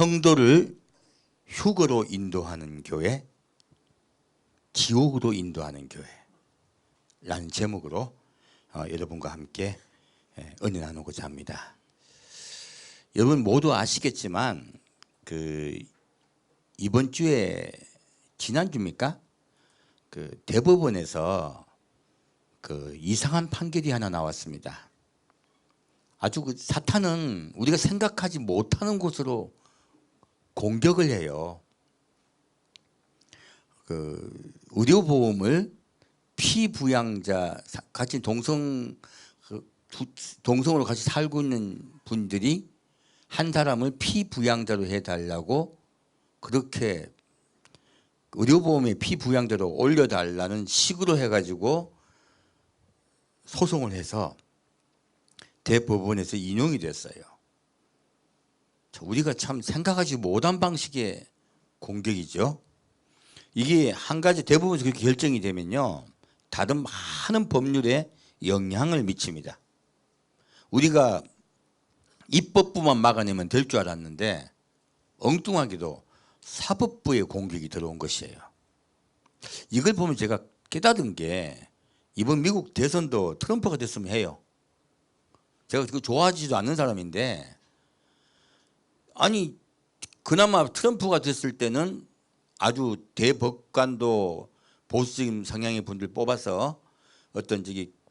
성도를 휴거로 인도하는 교회, 지옥으로 인도하는 교회라는 제목으로 여러분과 함께 은혜 나누고자 합니다. 여러분 모두 아시겠지만 이번 주에 지난주입니까? 대법원에서 이상한 판결이 하나 나왔습니다. 아주 사탄은 우리가 생각하지 못하는 곳으로 공격을 해요. 의료보험을 피부양자 같이 동성으로 같이 살고 있는 분들이 한 사람을 피부양자로 해달라고 그렇게 의료보험의 피부양자로 올려달라는 식으로 해가지고 소송을 해서 대법원에서 인용이 됐어요. 우리가 참 생각하지 못한 방식의 공격이죠. 이게 한 가지 대법원에서 그렇게 결정이 되면요, 다른 많은 법률에 영향을 미칩니다. 우리가 입법부만 막아내면 될 줄 알았는데 엉뚱하게도 사법부의 공격이 들어온 것이에요. 이걸 보면 제가 깨달은 게 이번 미국 대선도 트럼프가 됐으면 해요. 제가 그거 좋아하지도 않는 사람인데, 아니 그나마 트럼프가 됐을 때는 아주 대법관도 보수적인 성향의 분들 뽑아서 어떤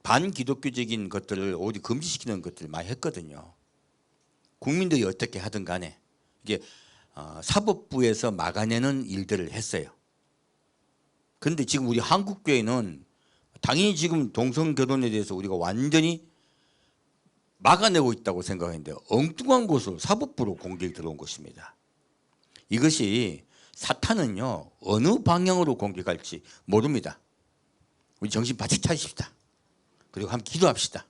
반기독교적인 것들을 오히려 금지시키는 것들을 많이 했거든요. 국민들이 어떻게 하든 간에 이게 사법부에서 막아내는 일들을 했어요. 그런데 지금 우리 한국교회는 당연히 지금 동성결혼에 대해서 우리가 완전히 막아내고 있다고 생각했는데 엉뚱한 곳으로 사법부로 공격이 들어온 것입니다. 이것이 사탄은요 어느 방향으로 공격할지 모릅니다. 우리 정신 바짝 차리십시다. 그리고 함께 기도합시다.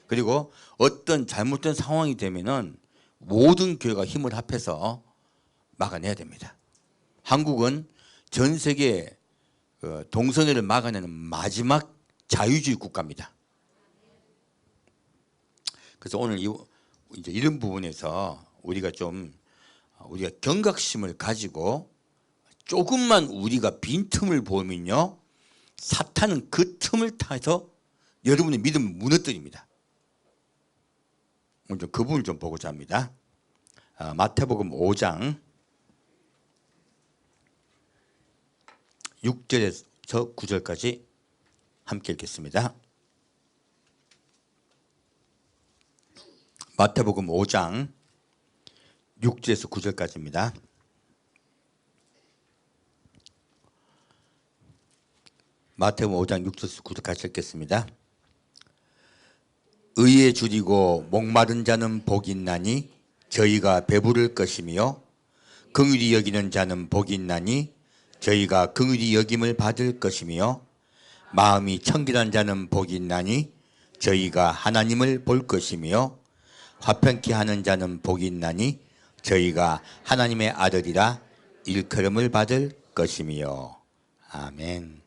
그리고 어떤 잘못된 상황이 되면은 모든 교회가 힘을 합해서 막아내야 됩니다. 한국은 전 세계 동성애를 막아내는 마지막 자유주의 국가입니다. 그래서 오늘 이제 이런 부분에서 우리가 경각심을 가지고 조금만 우리가 빈틈을 보면요, 사탄은 그 틈을 타서 여러분의 믿음을 무너뜨립니다. 오늘 그 부분을 좀 보고자 합니다. 마태복음 5장 6절에서 9절까지 함께 읽겠습니다. 마태복음 5장 6절에서 9절까지입니다. 마태복음 5장 6절에서 9절까지 읽겠습니다. 의에 줄이고 목마른 자는 복이 있나니 저희가 배부를 것이며 긍휼히 여기는 자는 복이 있나니 저희가 긍휼히 여김을 받을 것이며 마음이 청결한 자는 복이 있나니 저희가 하나님을 볼 것이며 화평케 하는 자는 복이 있나니 저희가 하나님의 아들이라 일컬음을 받을 것이며. 아멘.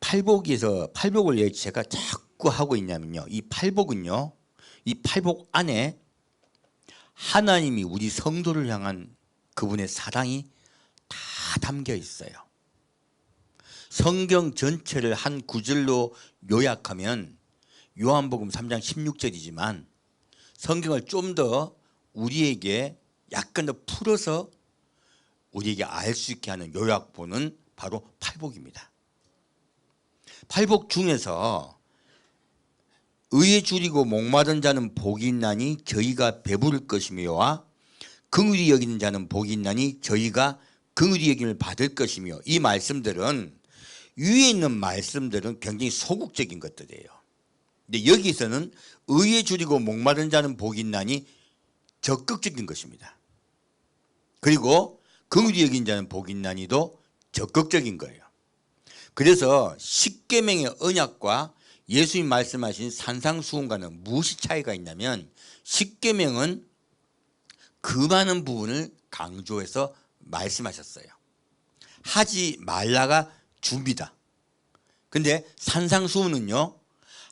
팔복을 왜 제가 자꾸 하고 있냐면요, 이 팔복은요, 이 팔복 안에 하나님이 우리 성도를 향한 그분의 사랑이 다 담겨 있어요. 성경 전체를 한 구절로 요약하면 요한복음 3장 16절이지만 성경을 좀 더 우리에게 약간 더 풀어서 우리에게 알 수 있게 하는 요약본은 바로 팔복입니다. 팔복 중에서 의에 줄이고 목마른 자는 복이 있나니 저희가 배부를 것이며와 긍휼히 여기는 자는 복이 있나니 저희가 긍휼히 여김을 받을 것이며, 이 말씀들은 위에 있는 말씀들은 굉장히 소극적인 것들이에요. 근데 여기서는 의에 줄이고 목마른 자는 복이 있나니 적극적인 것입니다. 그리고 긍휼히 여긴 자는 복이 있나니도 적극적인 거예요. 그래서 십계명의 언약과 예수님 말씀하신 산상수훈과는 무엇이 차이가 있냐면, 십계명은 그 많은 부분을 강조해서 말씀하셨어요. 하지 말라가 주입니다. 근데 산상수훈은요,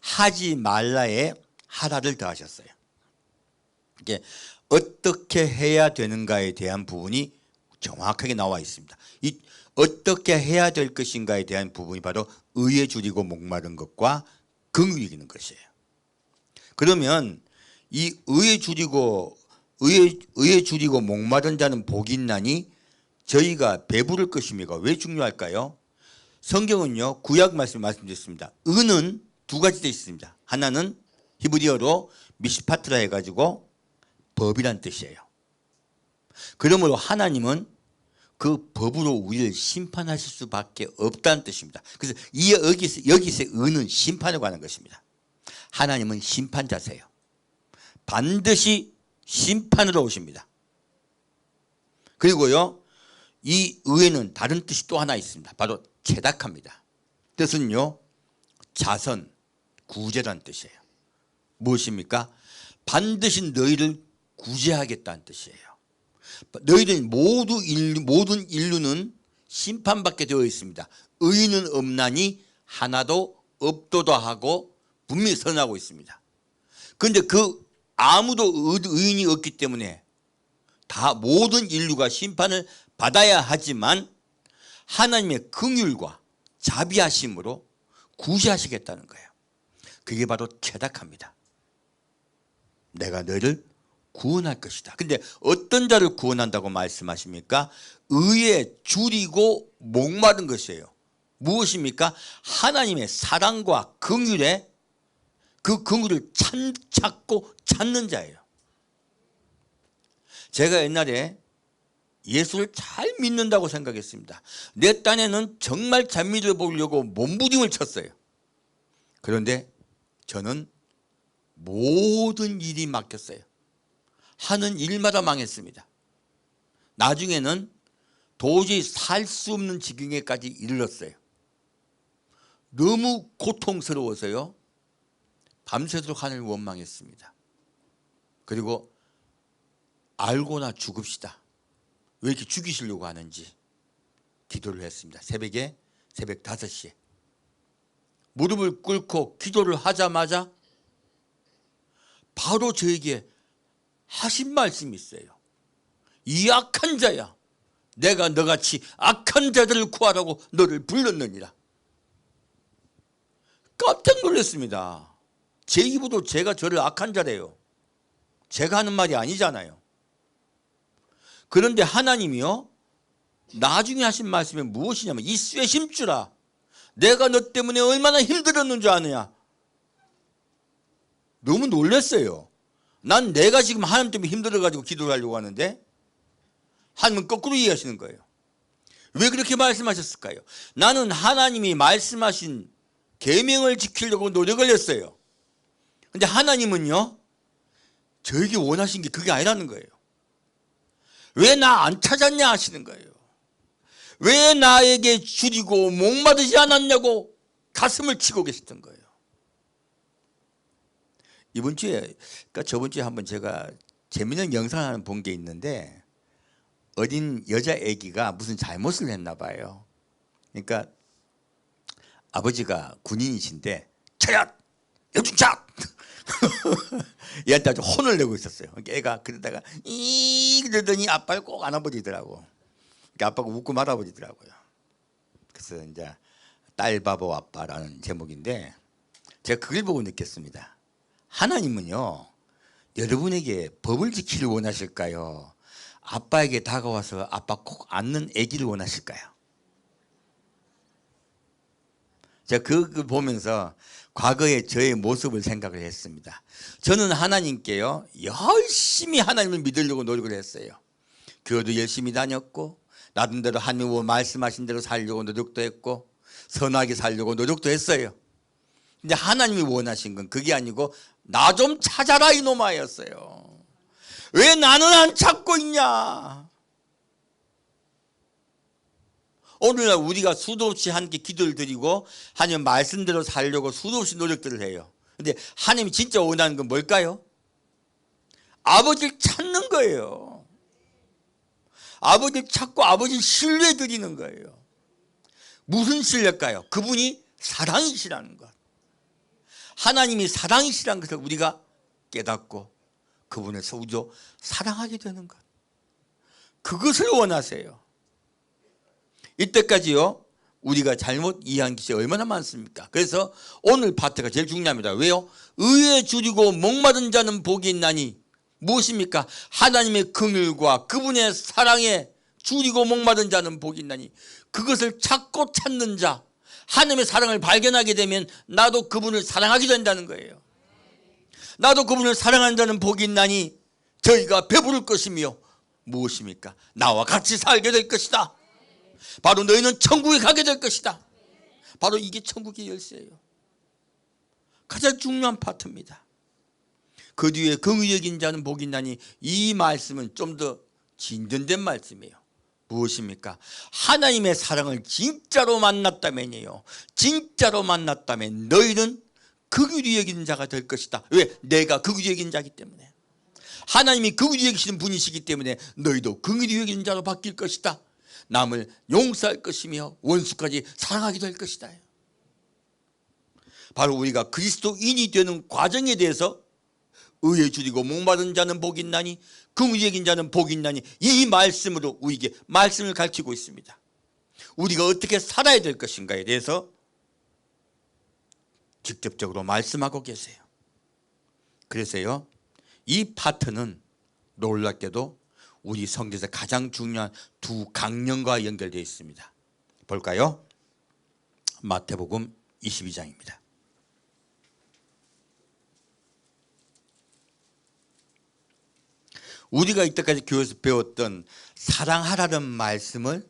하지 말라에 하라를 더하셨어요. 이게 어떻게 해야 되는가에 대한 부분이 정확하게 나와 있습니다. 이 어떻게 해야 될 것인가에 대한 부분이 바로 의에 줄이고 목마른 것과 긍휼히 여기는 것이에요. 그러면 이 의에 줄이고 목마른 자는 복이 있나니 저희가 배부를 것입니까? 왜 중요할까요? 성경은요, 구약 말씀드렸습니다. 의는 두 가지 되어 있습니다. 하나는 히브리어로 미시파트라 해가지고 법이란 뜻이에요. 그러므로 하나님은 그 법으로 우리를 심판하실 수밖에 없다는 뜻입니다. 그래서 여기서 의는 심판에 관한 것입니다. 하나님은 심판자세요. 반드시 심판으로 오십니다. 그리고요, 이 의에는 다른 뜻이 또 하나 있습니다. 바로 체닥합니다. 뜻은요, 자선, 구제라는 뜻이에요. 무엇입니까? 반드시 너희를 구제하겠다는 뜻이에요. 너희들 모든 인류는 심판받게 되어 있습니다. 의인은 없나니 하나도 없도다 하고 분명히 선언하고 있습니다. 그런데 아무도 의인이 없기 때문에 다 모든 인류가 심판을 받아야 하지만 하나님의 긍휼과 자비하심으로 구제하시겠다는 거예요. 그게 바로 체닥합니다. 내가 너희를 구원할 것이다. 근데 어떤 자를 구원한다고 말씀하십니까? 의에 줄이고 목마른 것이에요. 무엇입니까? 하나님의 사랑과 긍휼에 그 긍휼을 찾고 찾는 자예요. 제가 옛날에 예수를 잘 믿는다고 생각했습니다. 내 딴에는 정말 잘 믿어보려고 몸부림을 쳤어요. 그런데 저는 모든 일이 막혔어요. 하는 일마다 망했습니다. 나중에는 도저히 살 수 없는 지경에까지 이르렀어요. 너무 고통스러워서요, 밤새도록 하나님을 원망했습니다. 그리고 알고나 죽읍시다. 왜 이렇게 죽이시려고 하는지 기도를 했습니다. 새벽 5시에 무릎을 꿇고 기도를 하자마자 바로 저에게 하신 말씀이 있어요. 이 악한 자야, 내가 너같이 악한 자들을 구하라고 너를 불렀느니라. 깜짝 놀랐습니다. 제 입으로 제가 저를 악한 자래요. 제가 하는 말이 아니잖아요. 그런데 하나님이요, 나중에 하신 말씀이 무엇이냐면 이 쇠 심주라, 내가 너 때문에 얼마나 힘들었는 줄 아느냐. 너무 놀랐어요. 난 내가 지금 하나님 때문에 힘들어가지고 기도를 하려고 하는데 하나님은 거꾸로 이해하시는 거예요. 왜 그렇게 말씀하셨을까요? 나는 하나님이 말씀하신 계명을 지키려고 노력을 했어요. 근데 하나님은요, 저에게 원하신 게 그게 아니라는 거예요. 왜 나 안 찾았냐 하시는 거예요. 왜 나에게 줄이고 목마르지 않았냐고 가슴을 치고 계셨던 거예요. 이번 주에, 그러니까 저번 주에 한번 제가 재미있는 영상을 하나 본 게 있는데, 어린 여자 아기가 무슨 잘못을 했나 봐요. 그러니까 아버지가 군인이신데 차렷! 영중차! 얘한테 아주 혼을 내고 있었어요. 그러니까 애가 그러다가 그러더니 아빠를 꼭 안아버리더라고. 그러니까 아빠가 웃고 말아버리더라고요. 그래서 이제 딸 바보 아빠라는 제목인데, 제가 그걸 보고 느꼈습니다. 하나님은요, 여러분에게 법을 지키를 원하실까요? 아빠에게 다가와서 아빠 꼭 안는 아기를 원하실까요? 제가 그걸 보면서 과거의 저의 모습을 생각을 했습니다. 저는 하나님께요, 열심히 하나님을 믿으려고 노력을 했어요. 교회도 열심히 다녔고, 나름대로 하나님 말씀하신 대로 살려고 노력도 했고, 선하게 살려고 노력도 했어요. 근데 하나님이 원하신 건 그게 아니고 나 좀 찾아라 이놈아였어요. 왜 나는 안 찾고 있냐. 오늘날 우리가 수도 없이 함께 기도를 드리고 하나님 말씀대로 살려고 수도 없이 노력들을 해요. 근데 하나님이 진짜 원하는 건 뭘까요? 아버지를 찾는 거예요. 아버지를 찾고 아버지를 신뢰 드리는 거예요. 무슨 신뢰일까요? 그분이 사랑이시라는 것. 하나님이 사랑이시라는 것을 우리가 깨닫고 그분을 우리도 사랑하게 되는 것. 그것을 원하세요. 이때까지요 우리가 잘못 이해한 것이 얼마나 많습니까? 그래서 오늘 파트가 제일 중요합니다. 왜요? 의에 줄이고 목마른 자는 복이 있나니 무엇입니까? 하나님의 긍휼과 그분의 사랑에 줄이고 목마른 자는 복이 있나니, 그것을 찾고 찾는 자, 하나님의 사랑을 발견하게 되면 나도 그분을 사랑하게 된다는 거예요. 나도 그분을 사랑하는 자는 복이 있나니 저희가 배부를 것이며 무엇입니까? 나와 같이 살게 될 것이다. 바로 너희는 천국에 가게 될 것이다. 바로 이게 천국의 열쇠예요. 가장 중요한 파트입니다. 그 뒤에 긍휼히 여긴 자는 복이 있나니, 이 말씀은 좀 더 진전된 말씀이에요. 무엇입니까? 하나님의 사랑을 진짜로 만났다면이에요. 진짜로 만났다면 너희는 긍휼히 여기는 자가 될 것이다. 왜? 내가 긍휼히 여기는 자이기 때문에. 하나님이 긍휼히 여기시는 분이시기 때문에 너희도 긍휼히 여기는 자로 바뀔 것이다. 남을 용서할 것이며 원수까지 사랑하게 될 것이다. 바로 우리가 그리스도인이 되는 과정에 대해서 의에 줄이고 목마른 자는 복이 있나니 긍휼히 여긴 자는 복이 있나니, 이 말씀으로 우리에게 말씀을 가르치고 있습니다. 우리가 어떻게 살아야 될 것인가에 대해서 직접적으로 말씀하고 계세요. 그래서요 이 파트는 놀랍게도 우리 성경에서 가장 중요한 두 강령과 연결되어 있습니다. 볼까요? 마태복음 22장입니다. 우리가 이때까지 교회에서 배웠던 사랑하라는 말씀을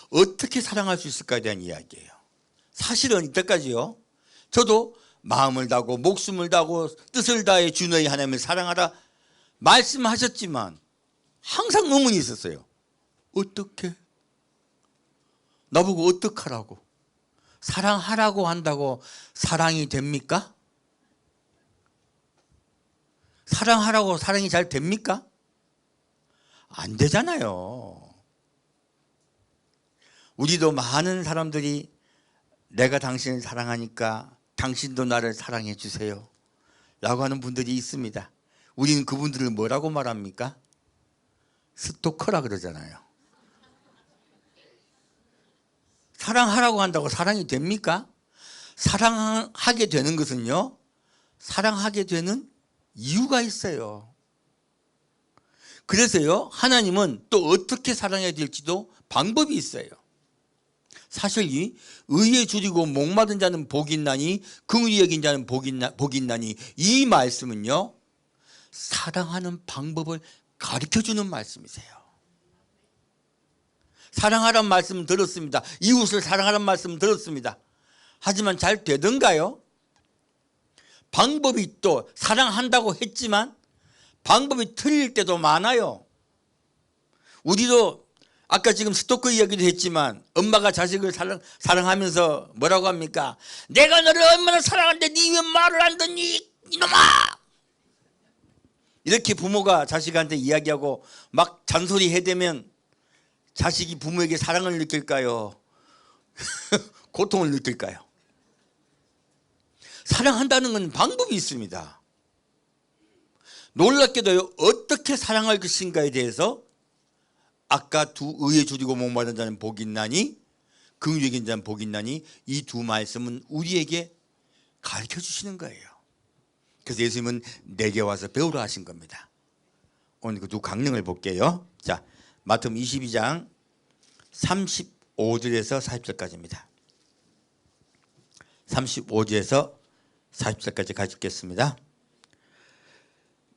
어떻게 사랑할 수 있을까에 대한 이야기예요. 사실은 이때까지요 저도 마음을 다하고 목숨을 다하고 뜻을 다해 주 너희 하나님을 사랑하라 말씀하셨지만 항상 의문이 있었어요. 어떻게? 나보고 어떡하라고? 사랑하라고 한다고 사랑이 됩니까? 사랑하라고 사랑이 잘 됩니까? 안 되잖아요. 우리도 많은 사람들이 내가 당신을 사랑하니까 당신도 나를 사랑해 주세요 라고 하는 분들이 있습니다. 우리는 그분들을 뭐라고 말합니까? 스토커라 그러잖아요. 사랑하라고 한다고 사랑이 됩니까? 사랑하게 되는 것은요 사랑하게 되는 이유가 있어요. 그래서요 하나님은 또 어떻게 사랑해야 될지도 방법이 있어요. 사실 이 의에 줄이고 목마른 자는 복이 있나니 긍휼히 여긴 자는 복이 있나니, 이 말씀은요 사랑하는 방법을 가르쳐주는 말씀이세요. 사랑하라는 말씀 들었습니다. 이웃을 사랑하라는 말씀 들었습니다. 하지만 잘 되던가요? 방법이 또 사랑한다고 했지만 방법이 틀릴 때도 많아요. 우리도 아까 지금 스토커 이야기도 했지만 엄마가 자식을 사랑하면서 뭐라고 합니까? 내가 너를 얼마나 사랑하는데 네 왜 말을 안 듣니 이놈아! 이렇게 부모가 자식한테 이야기하고 막 잔소리 해대면 자식이 부모에게 사랑을 느낄까요? 고통을 느낄까요? 사랑한다는 건 방법이 있습니다. 놀랍게도 어떻게 사랑할 것인가에 대해서 아까 두 의에 줄이고 목마른 자는 복이 있나니 긍휼히 여긴 자는 복이 있나니, 이 두 말씀은 우리에게 가르쳐 주시는 거예요. 그래서 예수님은 내게 와서 배우라 하신 겁니다. 오늘 그 두 강령을 볼게요. 자, 마태복음 22장 35절에서 40절까지입니다. 35절에서 40절까지 가르치겠습니다.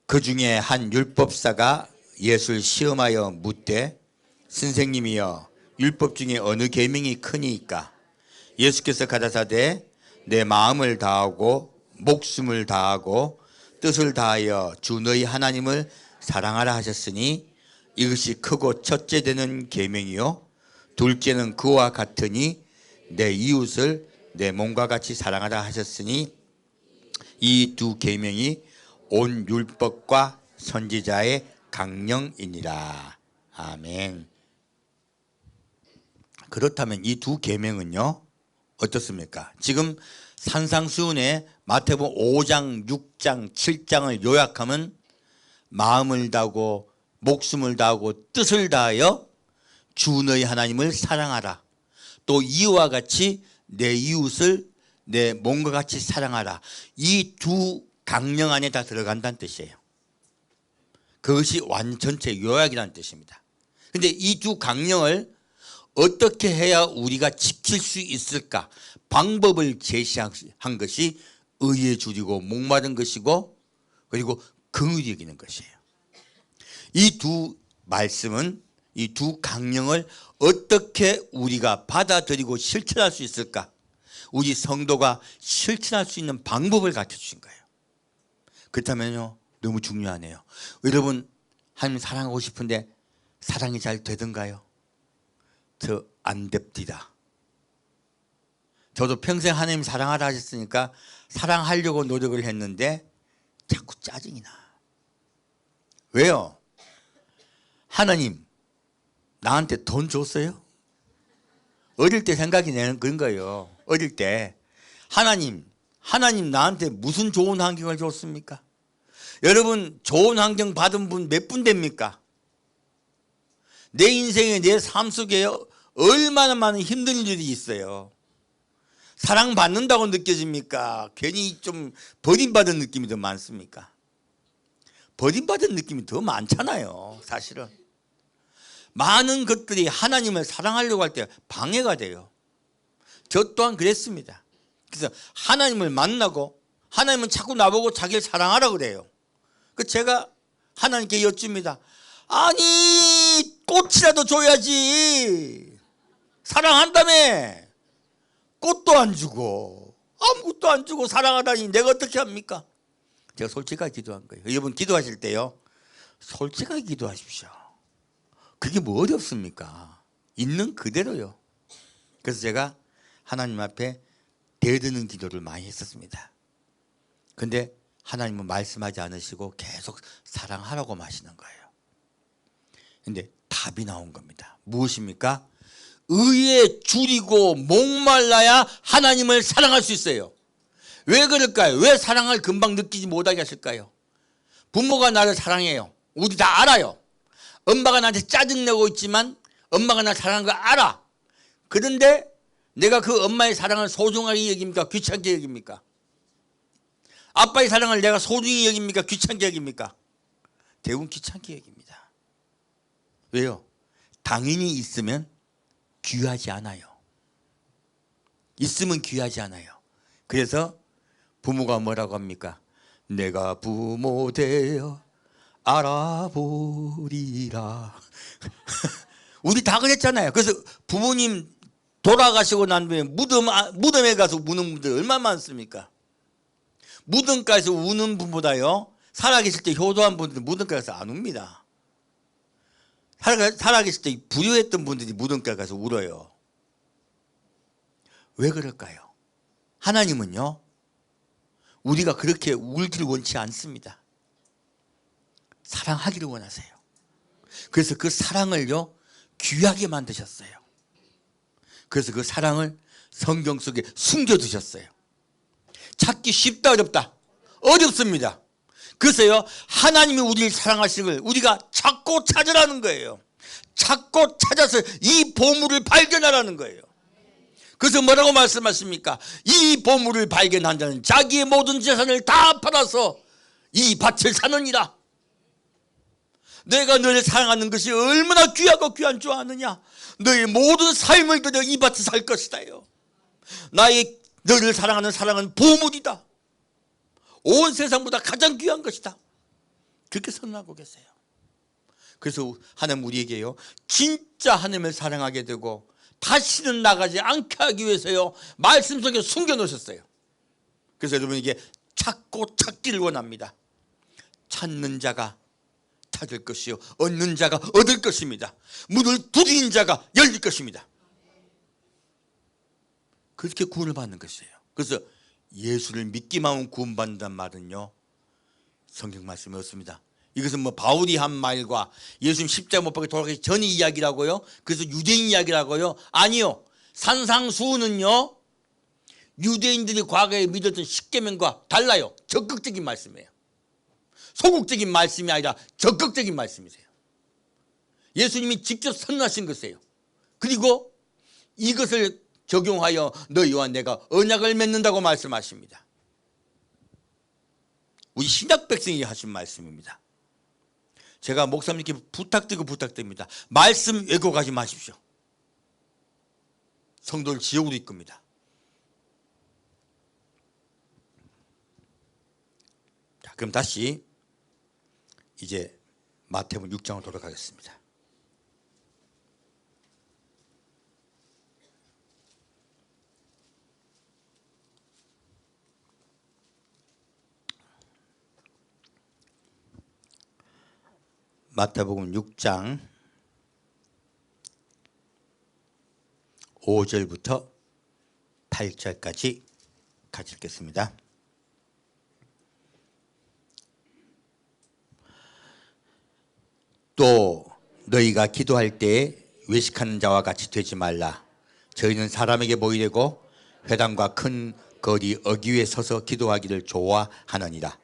그 중에 한 율법사가 예수를 시험하여 묻되 선생님이여 율법 중에 어느 계명이 크니이까? 예수께서 가라사대 내 마음을 다하고 목숨을 다하고 뜻을 다하여 주 너희 하나님을 사랑하라 하셨으니 이것이 크고 첫째 되는 계명이요 둘째는 그와 같으니 내 이웃을 내 몸과 같이 사랑하라 하셨으니 이 두 계명이 온 율법과 선지자의 강령이니라. 아멘. 그렇다면 이 두 계명은요 어떻습니까? 지금 산상수훈의 마태복음 5장, 6장, 7장을 요약하면 마음을 다하고 목숨을 다하고 뜻을 다하여 주 너희 하나님을 사랑하라. 또 이와 같이 내 이웃을 내 몸과 같이 사랑하라. 이 두 강령 안에 다 들어간다는 뜻이에요. 그것이 완전체 요약이라는 뜻입니다. 그런데 이 두 강령을 어떻게 해야 우리가 지킬 수 있을까? 방법을 제시한 것이 의에 줄이고 목마른 것이고 그리고 긍휼히 여기는 것이에요. 이 두 말씀은 이 두 강령을 어떻게 우리가 받아들이고 실천할 수 있을까? 우리 성도가 실천할 수 있는 방법을 가르쳐주신 거예요. 그렇다면요 너무 중요하네요. 여러분 하나님 사랑하고 싶은데 사랑이 잘 되던가요? 저 안 됩디다. 저도 평생 하나님 사랑하라 하셨으니까 사랑하려고 노력을 했는데 자꾸 짜증이 나. 왜요? 하나님 나한테 돈 줬어요? 어릴 때 생각이 나는 그런 거예요. 어릴 때 하나님 나한테 무슨 좋은 환경을 줬습니까? 여러분 좋은 환경 받은 분 몇 분 됩니까? 내 인생에 내 삶 속에 얼마나 많은 힘든 일이 있어요. 사랑받는다고 느껴집니까? 괜히 좀 버림받은 느낌이 더 많습니까? 버림받은 느낌이 더 많잖아요. 사실은 많은 것들이 하나님을 사랑하려고 할 때 방해가 돼요. 저 또한 그랬습니다. 그래서 하나님을 만나고 하나님은 자꾸 나보고 자기를 사랑하라고 그래요. 그 제가 하나님께 여쭙니다. 아니 꽃이라도 줘야지. 사랑한다며. 꽃도 안 주고 아무것도 안 주고 사랑하다니 내가 어떻게 합니까? 제가 솔직하게 기도한 거예요. 여러분 기도하실 때요 솔직하게 기도하십시오. 그게 뭐 어렵습니까? 있는 그대로요. 그래서 제가 하나님 앞에 대드는 기도를 많이 했었습니다. 근데 하나님은 말씀하지 않으시고 계속 사랑하라고 하시는 거예요. 근데 답이 나온 겁니다. 무엇입니까? 의에 줄이고 목말라야 하나님을 사랑할 수 있어요. 왜 그럴까요? 왜 사랑을 금방 느끼지 못하게 하실까요? 부모가 나를 사랑해요. 우리 다 알아요. 엄마가 나한테 짜증내고 있지만 엄마가 나를 사랑하는 거 알아. 그런데 내가 그 엄마의 사랑을 소중하게 여깁니까? 귀찮게 여깁니까? 아빠의 사랑을 내가 소중히 여깁니까? 귀찮게 여깁니까? 대부분 귀찮게 여깁니다. 왜요? 당연히 있으면 귀하지 않아요. 있으면 귀하지 않아요. 그래서 부모가 뭐라고 합니까? 내가 부모 되어 알아보리라. 우리 다 그랬잖아요. 그래서 부모님 돌아가시고 난 후에 무덤에 가서 우는 분들 얼마나 많습니까? 무덤가에서 우는 분보다요 살아계실 때 효도한 분들은 무덤가 가서 안 웁니다. 살아계실 때 부유했던 분들이 무덤가 가서 울어요. 왜 그럴까요? 하나님은요 우리가 그렇게 울기를 원치 않습니다. 사랑하기를 원하세요. 그래서 그 사랑을요 귀하게 만드셨어요. 그래서 그 사랑을 성경 속에 숨겨두셨어요. 찾기 쉽다 어렵다? 어렵습니다. 그래서요 하나님이 우리를 사랑하시는 걸 우리가 찾고 찾으라는 거예요. 찾고 찾아서 이 보물을 발견하라는 거예요. 그래서 뭐라고 말씀하십니까? 이 보물을 발견한 자는 자기의 모든 재산을 다 팔아서 이 밭을 사느니라. 내가 너를 사랑하는 것이 얼마나 귀하고 귀한 줄 아느냐? 너의 모든 삶을 들여 이 밭을 살 것이다요. 너를 사랑하는 사랑은 보물이다. 온 세상보다 가장 귀한 것이다. 그렇게 선언하고 계세요. 그래서 하나님 우리에게요 진짜 하나님을 사랑하게 되고 다시는 나가지 않게 하기 위해서요 말씀 속에 숨겨놓으셨어요. 그래서 여러분에게 찾고 찾기를 원합니다. 찾는 자가 찾을 것이요 얻는 자가 얻을 것입니다. 문을 두드린 자가 열릴 것입니다. 그렇게 구원을 받는 것이에요. 그래서 예수를 믿기만 하면 구원받는다는 말은요 성경 말씀이 없습니다. 이것은 뭐 바울이 한 말과 예수님 십자가 못 박혀 돌아가기 전 이야기라고요? 그래서 유대인 이야기라고요? 아니요. 산상수훈은요 유대인들이 과거에 믿었던 십계명과 달라요. 적극적인 말씀이에요. 소극적인 말씀이 아니라 적극적인 말씀이세요. 예수님이 직접 선언하신 것이에요. 그리고 이것을 적용하여 너희와 내가 언약을 맺는다고 말씀하십니다. 우리 신약 백성이 하신 말씀입니다. 제가 목사님께 부탁드립니다. 말씀 왜곡하지 마십시오. 성도를 지옥으로 이끕니다. 자, 그럼 다시 이제 마태복음 6장으로 돌아가겠습니다. 마태복음 6장 5절부터 8절까지 같이 읽겠습니다. 또 너희가 기도할 때에 외식하는 자와 같이 되지 말라. 저희는 사람에게 보이려고 회당과 큰 거리 어귀에 서서 기도하기를 좋아하느니라.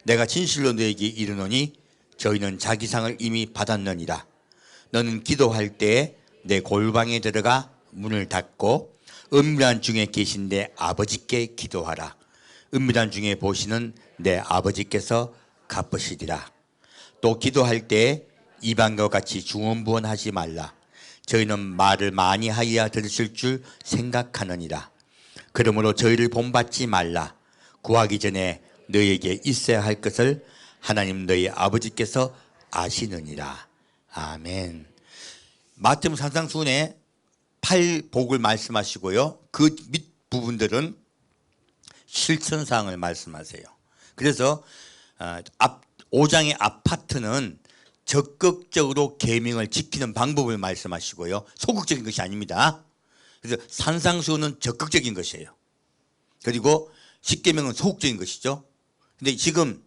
내가 진실로 너희에게 이르노니 저희는 자기 상을 이미 받았느니라. 너는 기도할 때에 내 골방에 들어가 문을 닫고 은밀한 중에 계신 내 아버지께 기도하라. 은밀한 중에 보시는 내 아버지께서 갚으시리라. 또 기도할 때에 이방과 같이 중언부언하지 말라. 저희는 말을 많이 하여야 들으실 줄 생각하느니라. 그러므로 저희를 본받지 말라. 구하기 전에 너희에게 있어야 할 것을 하나님 너희 아버지께서 아시느니라. 아멘. 마태복음 산상수훈에 8복을 말씀하시고요. 그 밑부분들은 실천사항을 말씀하세요. 그래서 5장의 앞파트는 적극적으로 계명을 지키는 방법을 말씀하시고요. 소극적인 것이 아닙니다. 그래서 산상수훈은 적극적인 것이에요. 그리고 십계명은 소극적인 것이죠. 근데 지금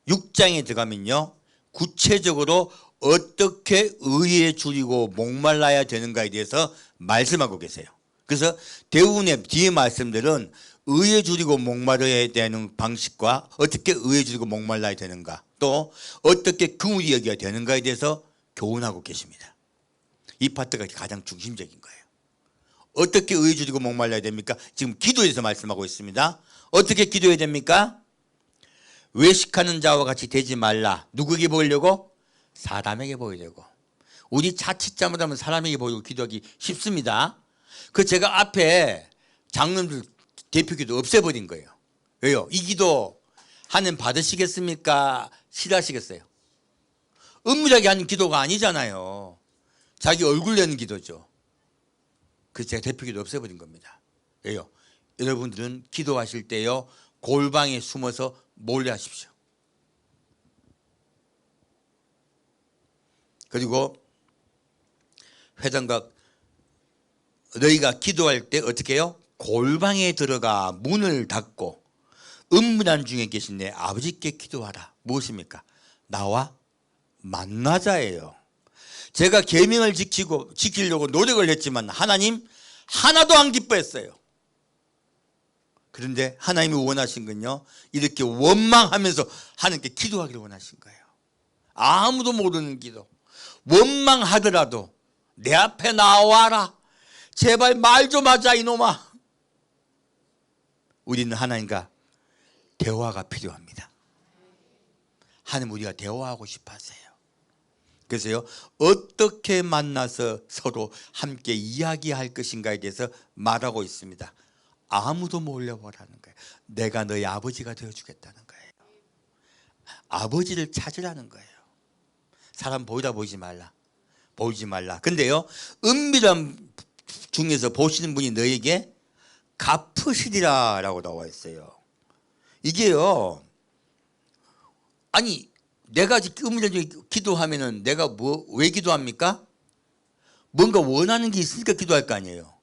6장에 들어가면요, 구체적으로 어떻게 의에 줄이고 목말라야 되는가에 대해서 말씀하고 계세요. 그래서 대부분의 뒤에 말씀들은 의에 줄이고 목말라야 되는 방식과 어떻게 의에 줄이고 목말라야 되는가, 또 어떻게 긍휼히 여겨야 되는가에 대해서 교훈하고 계십니다. 이 파트가 가장 중심적인 거예요. 어떻게 의에 줄이고 목말라야 됩니까? 지금 기도에서 말씀하고 있습니다. 어떻게 기도해야 됩니까? 외식하는 자와 같이 되지 말라. 누구에게 보이려고? 사람에게 보이려고. 우리 자칫 잘못하면 사람에게 보이고 기도하기 쉽습니다. 그 제가 앞에 장로님들 대표기도 없애버린 거예요. 왜요? 이 기도 하나님 받으시겠습니까? 싫어하시겠어요? 은밀하게 하는 기도가 아니잖아요. 자기 얼굴 내는 기도죠. 그래서 제가 대표기도 없애버린 겁니다. 왜요? 여러분들은 기도하실 때요, 골방에 숨어서 몰래 하십시오. 그리고 회장각, 너희가 기도할 때 어떻게 해요? 골방에 들어가 문을 닫고 은밀한 중에 계신 내 아버지께 기도하라. 무엇입니까? 나와 만나자예요. 제가 계명을 지키려고 노력을 했지만 하나님 하나도 안 기뻐했어요. 그런데 하나님이 원하신 건요, 이렇게 원망하면서 하나님께 기도하기를 원하신 거예요. 아무도 모르는 기도. 원망하더라도 내 앞에 나와라. 제발 말 좀 하자 이놈아. 우리는 하나님과 대화가 필요합니다. 하나님 우리가 대화하고 싶어 하세요. 그래서요, 어떻게 만나서 서로 함께 이야기할 것인가에 대해서 말하고 있습니다. 아무도 몰려보라는 거예요. 내가 너희 아버지가 되어주겠다는 거예요. 아버지를 찾으라는 거예요. 사람 보이다 보이지 말라. 보이지 말라. 근데요, 은밀한 중에서 보시는 분이 너에게 갚으시리라 라고 나와 있어요. 이게요, 아니 내가 은밀한 중에 기도하면은 내가 왜 기도합니까? 뭔가 원하는 게 있으니까 기도할 거 아니에요.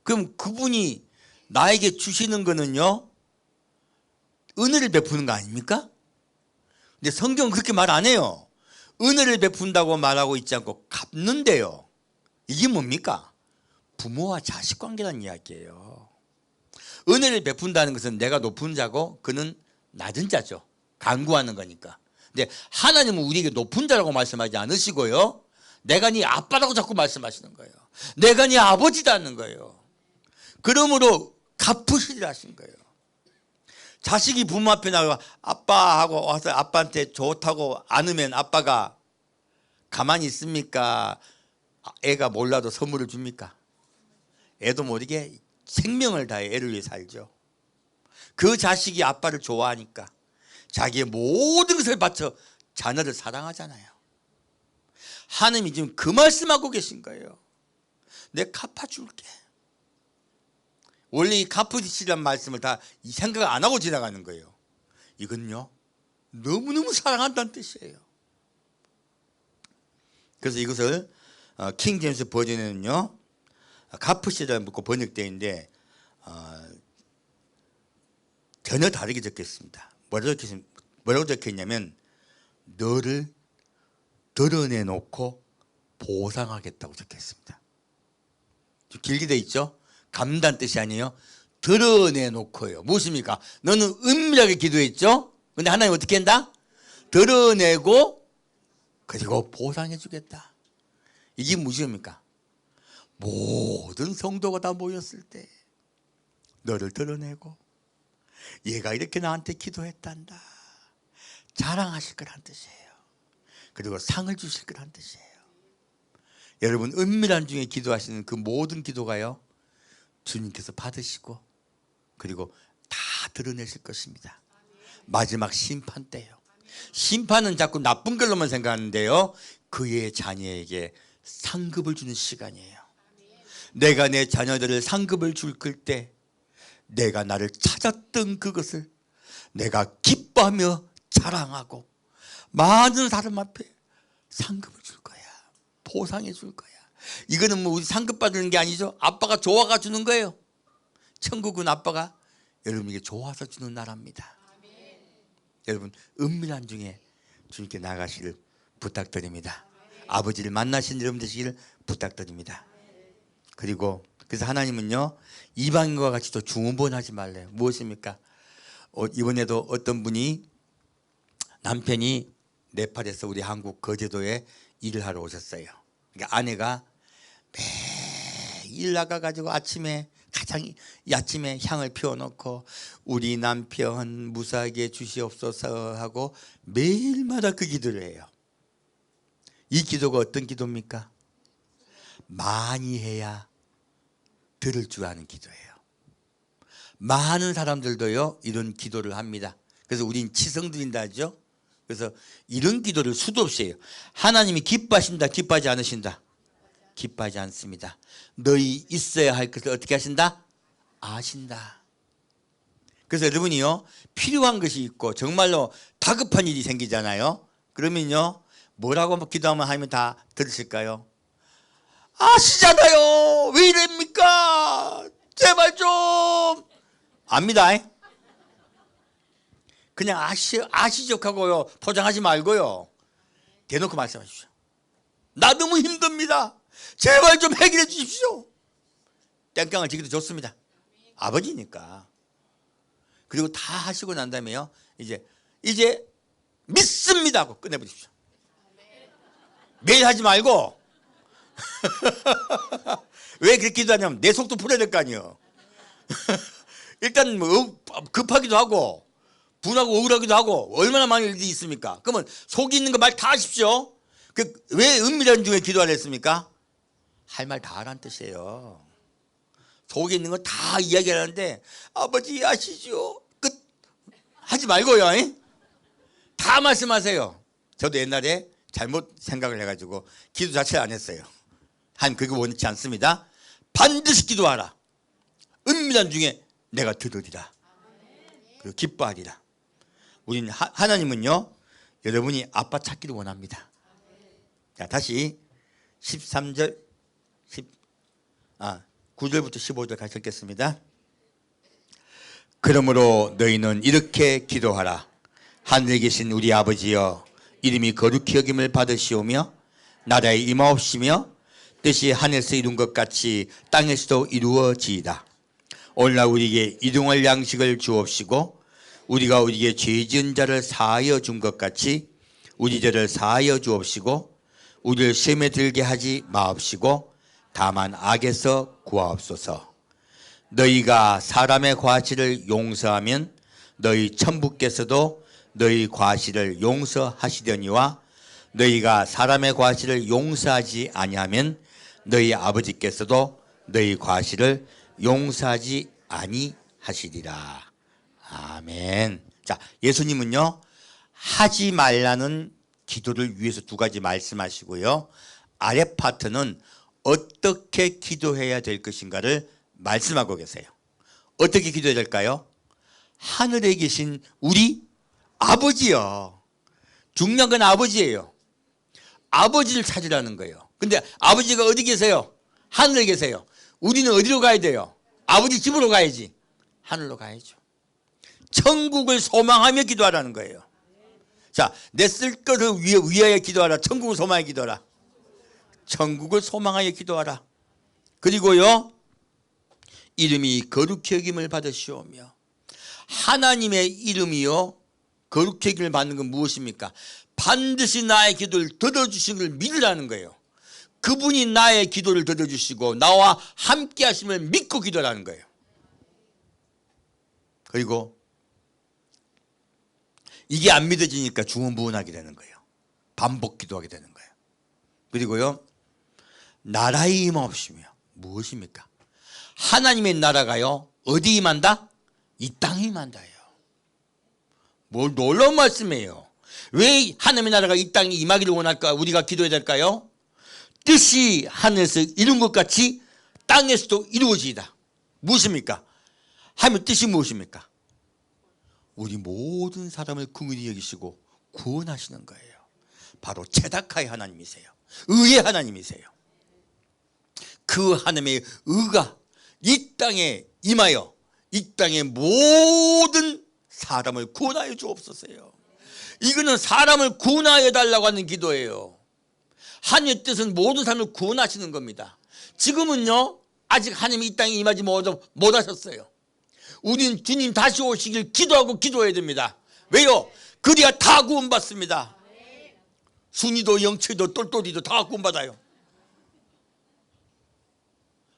그럼 그분이 나에게 주시는 거는요, 은혜를 베푸는 거 아닙니까? 근데 성경은 그렇게 말 안 해요. 은혜를 베푼다고 말하고 있지 않고 갚는데요. 이게 뭡니까? 부모와 자식 관계라는 이야기예요. 은혜를 베푼다는 것은 내가 높은 자고 그는 낮은 자죠. 간구하는 거니까. 근데 하나님은 우리에게 높은 자라고 말씀하지 않으시고요, 내가 네 아빠라고 자꾸 말씀하시는 거예요. 내가 네 아버지라는 거예요. 그러므로 갚으시리라 하신 거예요. 자식이 부모 앞에 나가 아빠하고 와서 아빠한테 좋다고 안으면 아빠가 가만히 있습니까? 애가 몰라도 선물을 줍니까? 애도 모르게 생명을 다해 애를 위해 살죠. 그 자식이 아빠를 좋아하니까 자기의 모든 것을 바쳐 자녀를 사랑하잖아요. 하나님이 지금 그 말씀하고 계신 거예요. 내가 갚아줄게. 원래 이 갚으시란 말씀을 다 생각 안 하고 지나가는 거예요. 이건요, 너무너무 사랑한다는 뜻이에요. 그래서 이것을 킹 제임스 버전에는요, 갚으시라는 번역되어 있는데 전혀 다르게 적혔습니다. 뭐라고 적혀있냐면 너를 드러내놓고 보상하겠다고 적혀있습니다. 좀 길게 돼 있죠. 감단 뜻이 아니에요. 드러내놓고요. 무엇입니까? 너는 은밀하게 기도했죠. 근데 하나님 어떻게 한다? 드러내고 그리고 보상해 주겠다. 이게 무엇입니까? 모든 성도가 다 모였을 때 너를 드러내고 얘가 이렇게 나한테 기도했단다 자랑하실 거란 뜻이에요. 그리고 상을 주실 거란 뜻이에요. 여러분, 은밀한 중에 기도하시는 그 모든 기도가요, 주님께서 받으시고 그리고 다 드러내실 것입니다. 마지막 심판 때요. 심판은 자꾸 나쁜 걸로만 생각하는데요, 그의 자녀에게 상급을 주는 시간이에요. 내가 내 자녀들을 상급을 줄 때 내가 나를 찾았던 그것을 내가 기뻐하며 자랑하고 많은 사람 앞에 상급을 줄 거야. 보상해 줄 거야. 이거는 뭐 우리 상급 받는 게 아니죠. 아빠가 좋아가 주는 거예요. 천국은 아빠가 여러분에게 좋아서 주는 나라입니다. 여러분, 은밀한 중에 주님께 나가시길 부탁드립니다. 아버지를 만나신 여러분 되시기를 부탁드립니다. 그리고 그래서 하나님은요, 이방인과 같이 또 중언부언하지 말래요. 무엇입니까? 이번에도 어떤 분이 남편이 네팔에서 우리 한국 거제도에 일을 하러 오셨어요. 그러니까 아내가 매일 나가가지고 아침에 향을 피워놓고 우리 남편 무사하게 주시옵소서 하고 매일마다 그 기도를 해요. 이 기도가 어떤 기도입니까? 많이 해야 들을 줄 아는 기도예요. 많은 사람들도요, 이런 기도를 합니다. 그래서 우린 치성드린다 하죠. 그래서 이런 기도를 수도 없이 해요. 하나님이 기뻐하신다, 기뻐하지 않으신다? 기뻐하지 않습니다. 너희 있어야 할 것을 어떻게 하신다? 아신다. 그래서 여러분이요, 필요한 것이 있고 정말로 다급한 일이 생기잖아요. 그러면요, 뭐라고 기도하면 하나님이 다 들으실까요? 아시잖아요. 왜 이랍니까? 제발 좀. 압니다. 그냥 아시죠 하고요, 포장하지 말고요, 대놓고 말씀하십시오. 나 너무 힘듭니다. 제발 좀 해결해 주십시오. 땡깡을 지기도 좋습니다. 아버지니까. 그리고 다 하시고 난 다음에요, 이제 믿습니다 하고 끝내버리십시오. 매일 하지 말고. 왜 그렇게 기도하냐면 내 속도 풀어야 될 거 아니에요. 일단 뭐 급하기도 하고 분하고 억울하기도 하고 얼마나 많은 일들이 있습니까? 그러면 속이 있는 거 말 다 하십시오. 왜 은밀한 중에 기도하려 했습니까? 할 말 다 하라는 뜻이에요. 속에 있는 거 다 이야기하는데 아버지 아시죠? 하지 말고요. 다 말씀하세요. 저도 옛날에 잘못 생각을 해가지고 기도 자체를 안 했어요. 하나님 그거 원치 않습니다. 반드시 기도하라. 은밀한 중에 내가 들으리라. 그리고 기뻐하리라. 우리는 하나님은요, 여러분이 아빠 찾기를 원합니다. 자, 다시 13절 9절부터 15절 같이 읽겠습니다. 그러므로 너희는 이렇게 기도하라. 하늘에 계신 우리 아버지여, 이름이 거룩히 여김을 받으시오며 나라에 임하옵시며 뜻이 하늘에서 이룬 것 같이 땅에서도 이루어지이다. 오늘날 우리에게 일용할 양식을 주옵시고 우리가 우리에게 죄 지은 자를 사하여 준 것 같이 우리 죄를 사하여 주옵시고 우리를 시험에 들게 하지 마옵시고 다만 악에서 구하옵소서. 너희가 사람의 과실을 용서하면 너희 천부께서도 너희 과실을 용서하시려니와 너희가 사람의 과실을 용서하지 아니하면 너희 아버지께서도 너희 과실을 용서하지 아니하시리라. 아멘. 자, 예수님은요 하지 말라는 기도를 위해서 두 가지 말씀하시고요, 아래 파트는 어떻게 기도해야 될 것인가를 말씀하고 계세요. 어떻게 기도해야 될까요? 하늘에 계신 우리 아버지요. 중요한 건 아버지예요. 아버지를 찾으라는 거예요. 근데 아버지가 어디 계세요? 하늘에 계세요. 우리는 어디로 가야 돼요? 아버지 집으로 가야지. 하늘로 가야죠. 천국을 소망하며 기도하라는 거예요. 자, 내 쓸 것을 위하여 기도하라. 천국을 소망하여 기도하라. 천국을 소망하여 기도하라. 그리고요, 이름이 거룩히 여김을 받으시오며. 하나님의 이름이요 거룩히 여김을 받는 건 무엇입니까? 반드시 나의 기도를 들어주신 걸 믿으라는 거예요. 그분이 나의 기도를 들어주시고 나와 함께 하심을 믿고 기도하라는 거예요. 그리고 이게 안 믿어지니까 중언부언하게 되는 거예요. 반복 기도하게 되는 거예요. 그리고요, 나라의 임하옵시며. 무엇입니까? 하나님의 나라가요 어디 임한다? 이 땅에 임한다요. 뭘 놀라운 말씀이에요. 왜 하나님의 나라가 이 땅에 임하기를 원할까? 우리가 기도해야 될까요? 뜻이 하늘에서 이룬 것 같이 땅에서도 이루어지이다. 무엇입니까? 하나님의 뜻이 무엇입니까? 우리 모든 사람을 긍휼히 여기시고 구원하시는 거예요. 바로 체다카의 하나님이세요. 의의 하나님이세요. 그 하나님의 의가 이 땅에 임하여 이 땅의 모든 사람을 구원하여 주옵소서요. 이거는 사람을 구원하여 달라고 하는 기도예요. 하나님의 뜻은 모든 사람을 구원하시는 겁니다. 지금은요 아직 하나님이 이 땅에 임하지 못하셨어요. 우린 주님 다시 오시길 기도하고 기도해야 됩니다. 왜요? 그래야 다 구원받습니다. 순이도 영체도 똘똘이도 다 구원받아요.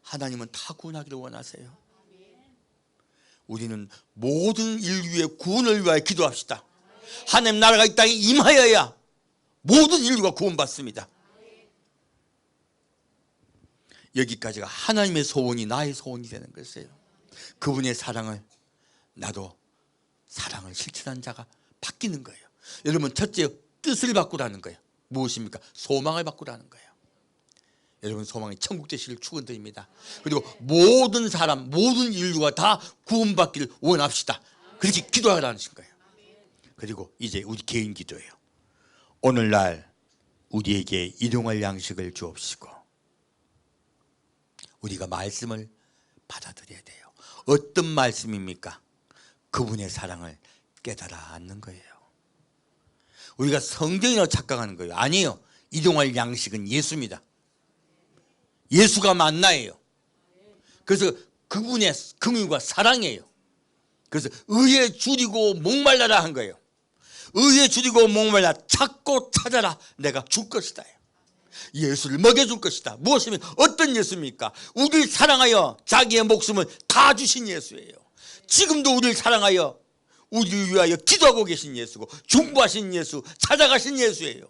하나님은 다 구원하기를 원하세요. 우리는 모든 인류의 구원을 위하여 기도합시다. 하나님 나라가 이 땅에 임하여야 모든 인류가 구원받습니다. 여기까지가 하나님의 소원이 나의 소원이 되는 것이에요. 그분의 사랑을, 나도 사랑을 실천한 자가 바뀌는 거예요. 여러분, 첫째 뜻을 바꾸라는 거예요. 무엇입니까? 소망을 바꾸라는 거예요. 여러분, 소망이 천국 되시길 축원드립니다. 그리고 모든 사람, 모든 인류가 다 구원받기를 원합시다. 그렇게 기도하라는 거예요. 그리고 이제 우리 개인 기도예요. 오늘날 우리에게 일용할 양식을 주옵시고 우리가 말씀을 받아들여야 돼요. 어떤 말씀입니까? 그분의 사랑을 깨달아 앉는 거예요. 우리가 성경이라고 착각하는 거예요. 아니에요. 일용할 양식은 예수입니다. 예수가 만나예요. 그래서 그분의 긍휼과 사랑이에요. 그래서 의에 줄이고 목말라라 한 거예요. 의에 줄이고 목말라 찾고 찾아라 내가 줄 것이다. 예수를 먹여줄 것이다. 무엇입니까? 어떤 예수입니까? 우리를 사랑하여 자기의 목숨을 다 주신 예수예요. 지금도 우리를 사랑하여 우리를 위하여 기도하고 계신 예수고 중보하신 예수, 찾아가신 예수예요.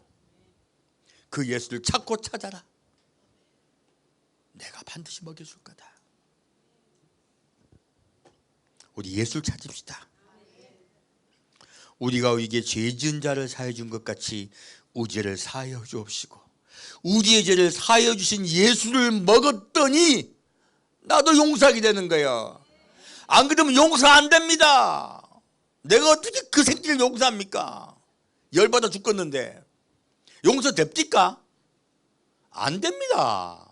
그 예수를 찾고 찾아라. 내가 반드시 먹여줄 거다. 우리 예수를 찾읍시다. 우리가 우리에게 죄 지은 자를 사하여 준 것 같이 우리 죄를 사하여 주옵시고 우리의 죄를 사하여 주신 예수를 먹었더니 나도 용서하게 되는 거예요. 안 그러면 용서 안 됩니다. 내가 어떻게 그 새끼를 용서합니까? 열받아 죽겠는데 용서 됩니까? 안 됩니다.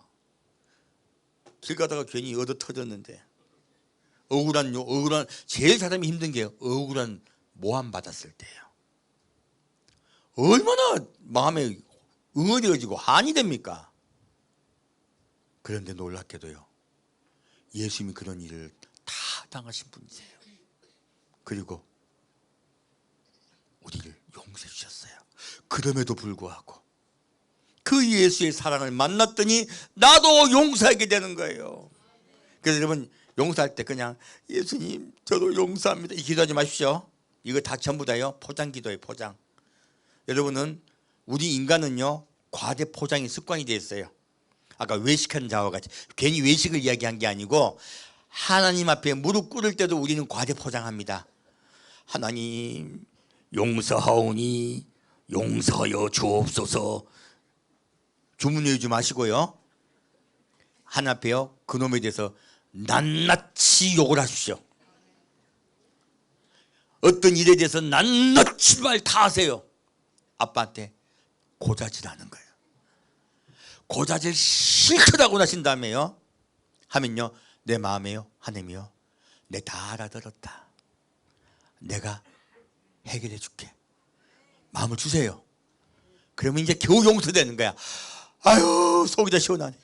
길 가다가 괜히 얻어 터졌는데 억울한 제일 사람이 힘든 게 억울한 모함 받았을 때예요. 얼마나 마음에 응어리어지고 한이 됩니까? 그런데 놀랍게도요 예수님이 그런 일을 다 당하신 분이세요. 그리고 우리를 용서해 주셨어요. 그럼에도 불구하고 그 예수의 사랑을 만났더니 나도 용서하게 되는 거예요. 그래서 여러분 용서할 때 그냥 예수님 저도 용서합니다 이 기도하지 마십시오. 이거 다 전부 다요 포장 기도예요. 포장. 여러분은 우리 인간은요 과대 포장이 습관이 되어 있어요. 아까 외식하는 자와 같이 괜히 외식을 이야기한 게 아니고 하나님 앞에 무릎 꿇을 때도 우리는 과대 포장합니다. 하나님 용서하오니 용서하여 주옵소서 주문 외우지 마시고요. 하나님 앞에요 그놈에 대해서 낱낱이 욕을 하십시오. 어떤 일에 대해서 낱낱이 말 다 하세요. 아빠한테 고자질하는 거예요. 고자질 실컷 하고 나신 다음에요 하면요 내 마음에요 하나님이요 내 다 알아들었다. 내가 해결해 줄게. 마음을 주세요. 그러면 이제 겨우 용서되는 거야. 아유 속이 다 시원하네.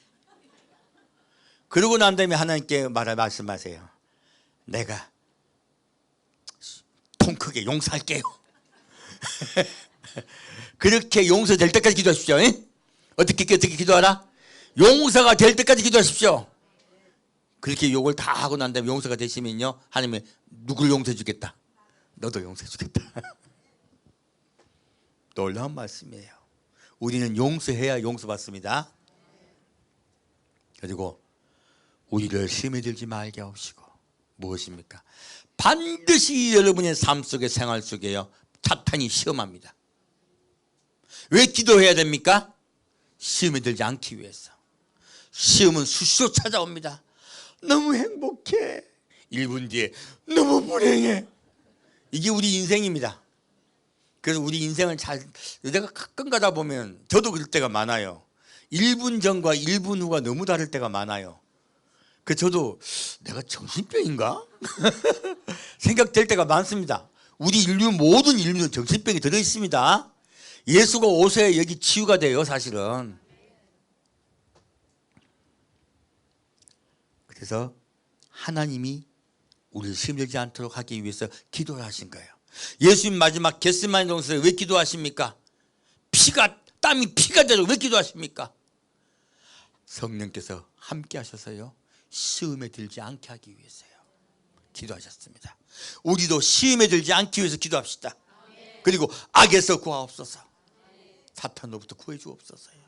그러고 난 다음에 하나님께 말씀하세요. 내가 통 크게 용서할게요. 그렇게 용서될 때까지 기도하십시오. 어떻게 기도하라? 용서가 될 때까지 기도하십시오. 그렇게 욕을 다 하고 난 다음에 용서가 되시면요 하나님이 누굴 용서해 주겠다? 너도 용서해 주겠다. 놀라운 말씀이에요. 우리는 용서해야 용서받습니다. 그리고 우리를 시험에 들지 말게 하시고 무엇입니까? 반드시 여러분의 삶 속에 생활 속에요 사탄이 시험합니다. 왜 기도해야 됩니까? 시험에 들지 않기 위해서. 시험은 수시로 찾아옵니다. 너무 행복해 1분 뒤에 너무 불행해. 이게 우리 인생입니다. 그래서 우리 인생을 내가 가끔 가다 보면 저도 그럴 때가 많아요. 1분 전과 1분 후가 너무 다를 때가 많아요. 그래서 저도 내가 정신병인가? 생각될 때가 많습니다. 우리 인류 모든 인류는 정신병이 들어있습니다. 예수가 오셔야 여기 치유가 돼요 사실은. 그래서 하나님이 우리를 힘들지 않도록 하기 위해서 기도를 하신 거예요. 예수님 마지막 겟세마네 동산에서 왜 기도하십니까? 땀이 피가 되도록 왜 기도하십니까? 성령께서 함께 하셔서요 시험에 들지 않게 하기 위해서요 기도하셨습니다. 우리도 시험에 들지 않기 위해서 기도합시다. 그리고 악에서 구하옵소서. 사탄으로부터 구해 주옵소서요.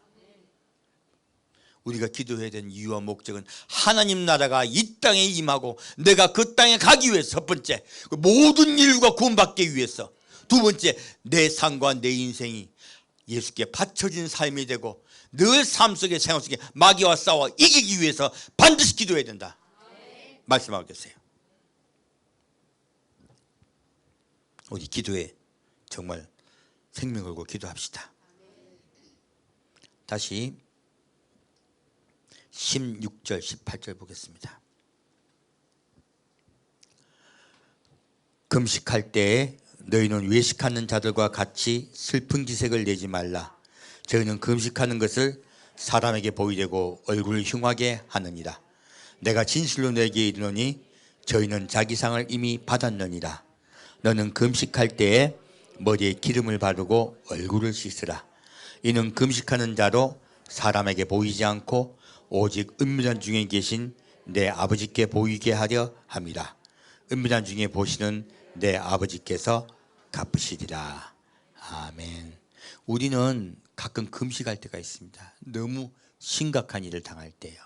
우리가 기도해야 되는 이유와 목적은 하나님 나라가 이 땅에 임하고 내가 그 땅에 가기 위해서 첫 번째 모든 인류가 구원받기 위해서 두 번째 내 삶과 내 인생이 예수께 바쳐진 삶이 되고 늘 삶 속에 생활 속에 마귀와 싸워 이기기 위해서 반드시 기도해야 된다 말씀하고 계세요. 우리 기도에 정말 생명 걸고 기도합시다. 다시 16절 18절 보겠습니다. 금식할 때에 너희는 외식하는 자들과 같이 슬픈 기색을 내지 말라. 저희는 금식하는 것을 사람에게 보이되고 얼굴을 흉하게 하느니라. 내가 진실로 너에게 이르노니 저희는 자기 상을 이미 받았느니라. 너는 금식할 때에 머리에 기름을 바르고 얼굴을 씻으라. 이는 금식하는 자로 사람에게 보이지 않고 오직 은밀한 중에 계신 내 아버지께 보이게 하려 함이라. 은밀한 중에 보시는 내 아버지께서 갚으시리라. 아멘. 우리는 가끔 금식할 때가 있습니다. 너무 심각한 일을 당할 때요.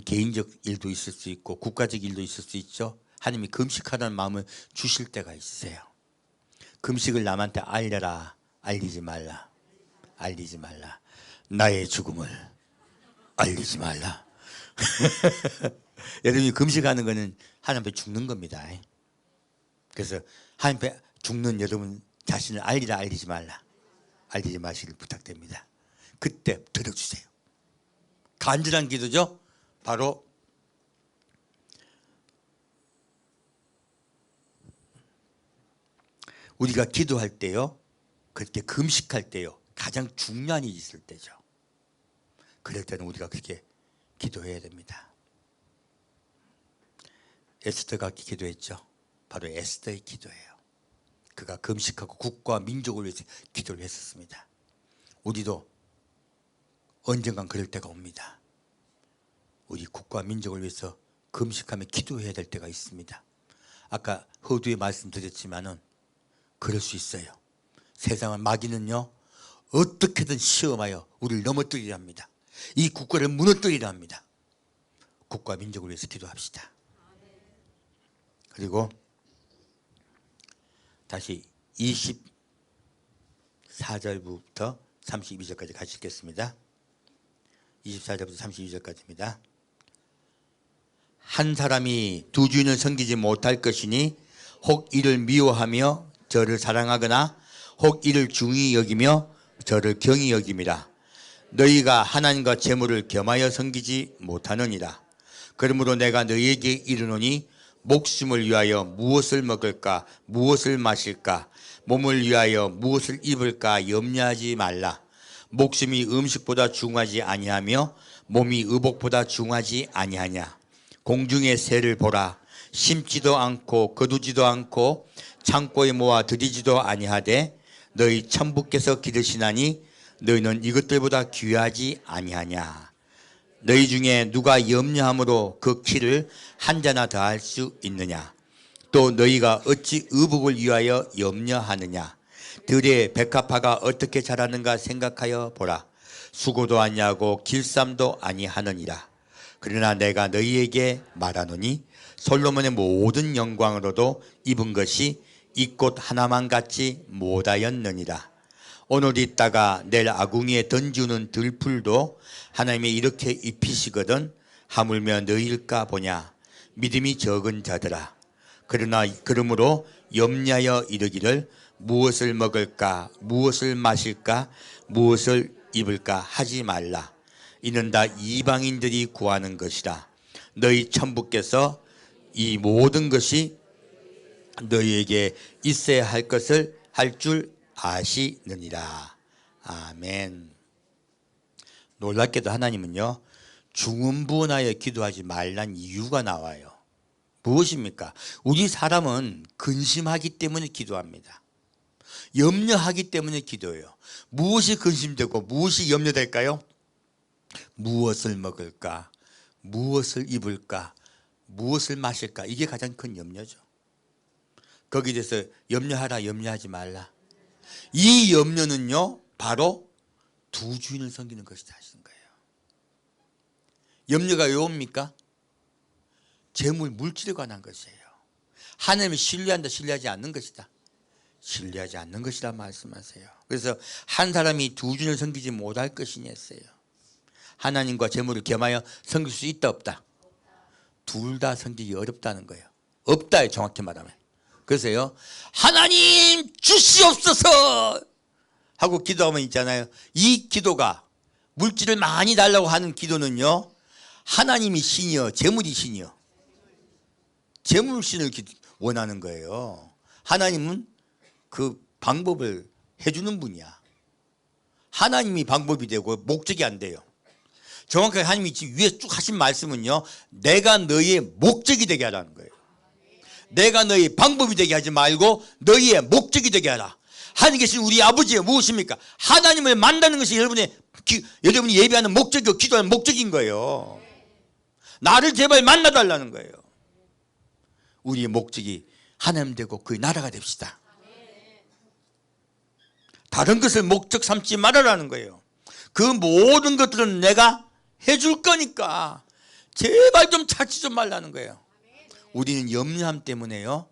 개인적 일도 있을 수 있고 국가적 일도 있을 수 있죠. 하나님이 금식하라는 마음을 주실 때가 있으세요. 금식을 남한테 알려라. 알리지 말라. 알리지 말라. 나의 죽음을 알리지 말라. 여러분이 금식하는 거는 하나님 앞에 죽는 겁니다. 그래서 하나님 앞에 죽는 여러분 자신을 알리라. 알리지 말라. 알리지 마시길 부탁드립니다. 그때 들어주세요. 간절한 기도죠. 바로 우리가 기도할 때요, 그렇게 금식할 때요, 가장 중요한 일이 있을 때죠. 그럴 때는 우리가 그렇게 기도해야 됩니다. 에스더가 기도했죠. 바로 에스더의 기도예요. 그가 금식하고 국가와 민족을 위해서 기도를 했었습니다. 우리도 언젠간 그럴 때가 옵니다. 우리 국가와 민족을 위해서 금식하며 기도해야 될 때가 있습니다. 아까 허두에 말씀드렸지만은 그럴 수 있어요. 세상은 마귀는요 어떻게든 시험하여 우리를 넘어뜨리려 합니다. 이 국가를 무너뜨리려 합니다. 국가와 민족을 위해서 기도합시다. 그리고 다시 24절부터 32절까지 같이 읽겠습니다. 24절부터 32절까지입니다. 한 사람이 두 주인을 섬기지 못할 것이니 혹 이를 미워하며 저를 사랑하거나 혹 이를 중히 여기며 저를 경히 여김이라. 너희가 하나님과 재물을 겸하여 섬기지 못하느니라. 그러므로 내가 너희에게 이르노니 목숨을 위하여 무엇을 먹을까 무엇을 마실까 몸을 위하여 무엇을 입을까 염려하지 말라. 목숨이 음식보다 중하지 아니하며 몸이 의복보다 중하지 아니하냐. 공중의 새를 보라. 심지도 않고 거두지도 않고 창고에 모아 들이지도 아니하되 너희 천부께서 기르시나니 너희는 이것들보다 귀하지 아니하냐. 너희 중에 누가 염려함으로 그 키를 한 자나 더할 수 있느냐. 또 너희가 어찌 의복을 위하여 염려하느냐. 들의 백합화가 어떻게 자라는가 생각하여 보라. 수고도 아니하고 길쌈도 아니하느니라. 그러나 내가 너희에게 말하노니 솔로몬의 모든 영광으로도 입은 것이 이 꽃 하나만 같지 못하였느니라. 오늘 있다가 내일 아궁이에 던지는 들풀도 하나님이 이렇게 입히시거든 하물며 너희일까 보냐. 믿음이 적은 자들아. 그러므로 염려하여 이르기를 무엇을 먹을까 무엇을 마실까 무엇을 입을까 하지 말라. 이는 다 이방인들이 구하는 것이라. 너희 천부께서 이 모든 것이 너희에게 있어야 할 것을 할 줄 아시느니라. 아멘. 놀랍게도 하나님은요 중언부언하여 기도하지 말란 이유가 나와요. 무엇입니까? 우리 사람은 근심하기 때문에 기도합니다. 염려하기 때문에 기도해요. 무엇이 근심되고 무엇이 염려될까요? 무엇을 먹을까 무엇을 입을까 무엇을 마실까, 이게 가장 큰 염려죠. 거기에 대해서 염려하라 염려하지 말라. 이 염려는요 바로 두 주인을 섬기는 것이다 하시는 거예요. 염려가 왜 옵니까? 재물 물질에 관한 것이에요. 하나님을 신뢰한다 신뢰하지 않는 것이다. 신뢰하지 않는 것이라 말씀하세요. 그래서 한 사람이 두 주인을 섬기지 못할 것이니 했어요. 하나님과 재물을 겸하여 섬길 수 있다 없다? 둘 다 섬기기 어렵다는 거예요. 없다요, 정확히 말하면. 그래서요 하나님 주시옵소서 하고 기도하면 있잖아요. 이 기도가 물질을 많이 달라고 하는 기도는요 하나님이 신이요 재물이 신이요 재물신을 원하는 거예요. 하나님은 그 방법을 해주는 분이야. 하나님이 방법이 되고 목적이 안 돼요. 정확하게 하나님이 위에 쭉 하신 말씀은요 내가 너희의 목적이 되게 하라는 거예요. 내가 너희 방법이 되게 하지 말고 너희의 목적이 되게 하라. 하나님 계신 우리 아버지의 무엇입니까? 하나님을 만나는 것이 여러분이 예배하는 목적이고 기도하는 목적인 거예요. 나를 제발 만나달라는 거예요. 우리의 목적이 하나님 되고 그의 나라가 됩시다. 다른 것을 목적 삼지 말아라는 거예요. 그 모든 것들은 내가 해줄 거니까 제발 좀 찾지 좀 말라는 거예요. 우리는 염려함 때문에요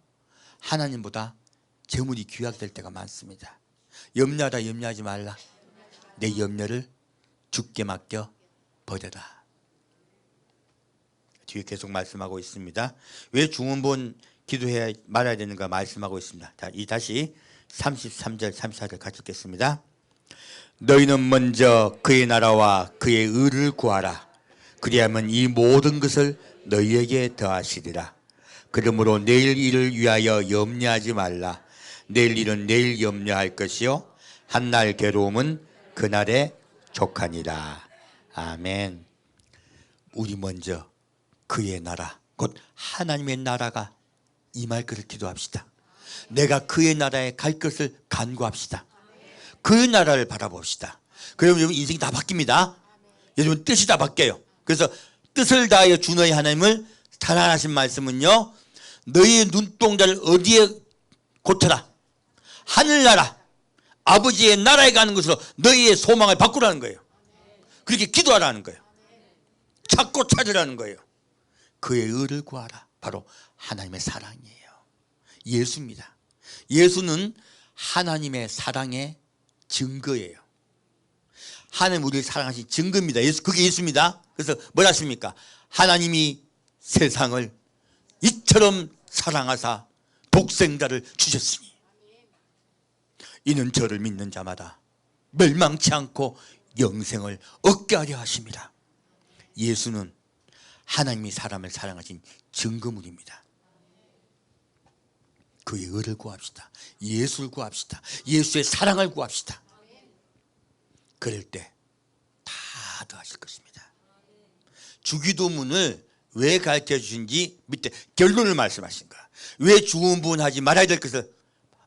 하나님보다 재물이 귀하게 될 때가 많습니다. 염려하라 염려하지 말라. 내 염려를 주께 맡겨 버려라. 뒤에 계속 말씀하고 있습니다. 왜 중언부언 기도해야 말아야 되는가 말씀하고 있습니다. 자, 다시 33절 34절 같이 읽겠습니다. 너희는 먼저 그의 나라와 그의 의를 구하라. 그리하면 이 모든 것을 너희에게 더하시리라. 그러므로 내일 일을 위하여 염려하지 말라. 내일 일은 내일 염려할 것이요 한날 괴로움은 그날에 족하니라. 아멘. 우리 먼저 그의 나라 곧 하나님의 나라가 임할 것을 기도합시다. 내가 그의 나라에 갈 것을 간구합시다. 그의 나라를 바라봅시다. 그러면 여러분 인생이 다 바뀝니다. 여러분 뜻이 다 바뀌어요. 그래서 뜻을 다하여 주 너희 하나님을 사랑하신 말씀은요, 너희의 눈동자를 어디에 고쳐라? 하늘나라 아버지의 나라에 가는 것으로 너희의 소망을 바꾸라는 거예요. 그렇게 기도하라는 거예요. 찾고 찾으라는 거예요. 그의 의를 구하라. 바로 하나님의 사랑이에요. 예수입니다. 예수는 하나님의 사랑의 증거예요. 하나님 우리를 사랑하신 증거입니다. 예수, 그게 예수입니다. 그래서 뭘 하십니까? 하나님이 세상을 이처럼 사랑하사 독생자를 주셨으니 이는 저를 믿는 자마다 멸망치 않고 영생을 얻게 하려 하심이라. 예수는 하나님이 사람을 사랑하신 증거물입니다. 그의 의를 구합시다. 예수를 구합시다. 예수의 사랑을 구합시다. 그럴 때 다 더하실 것입니다. 주기도문을 왜 가르쳐 주신지 밑에 결론을 말씀하신 거야. 왜 주문하지 말아야 될 것을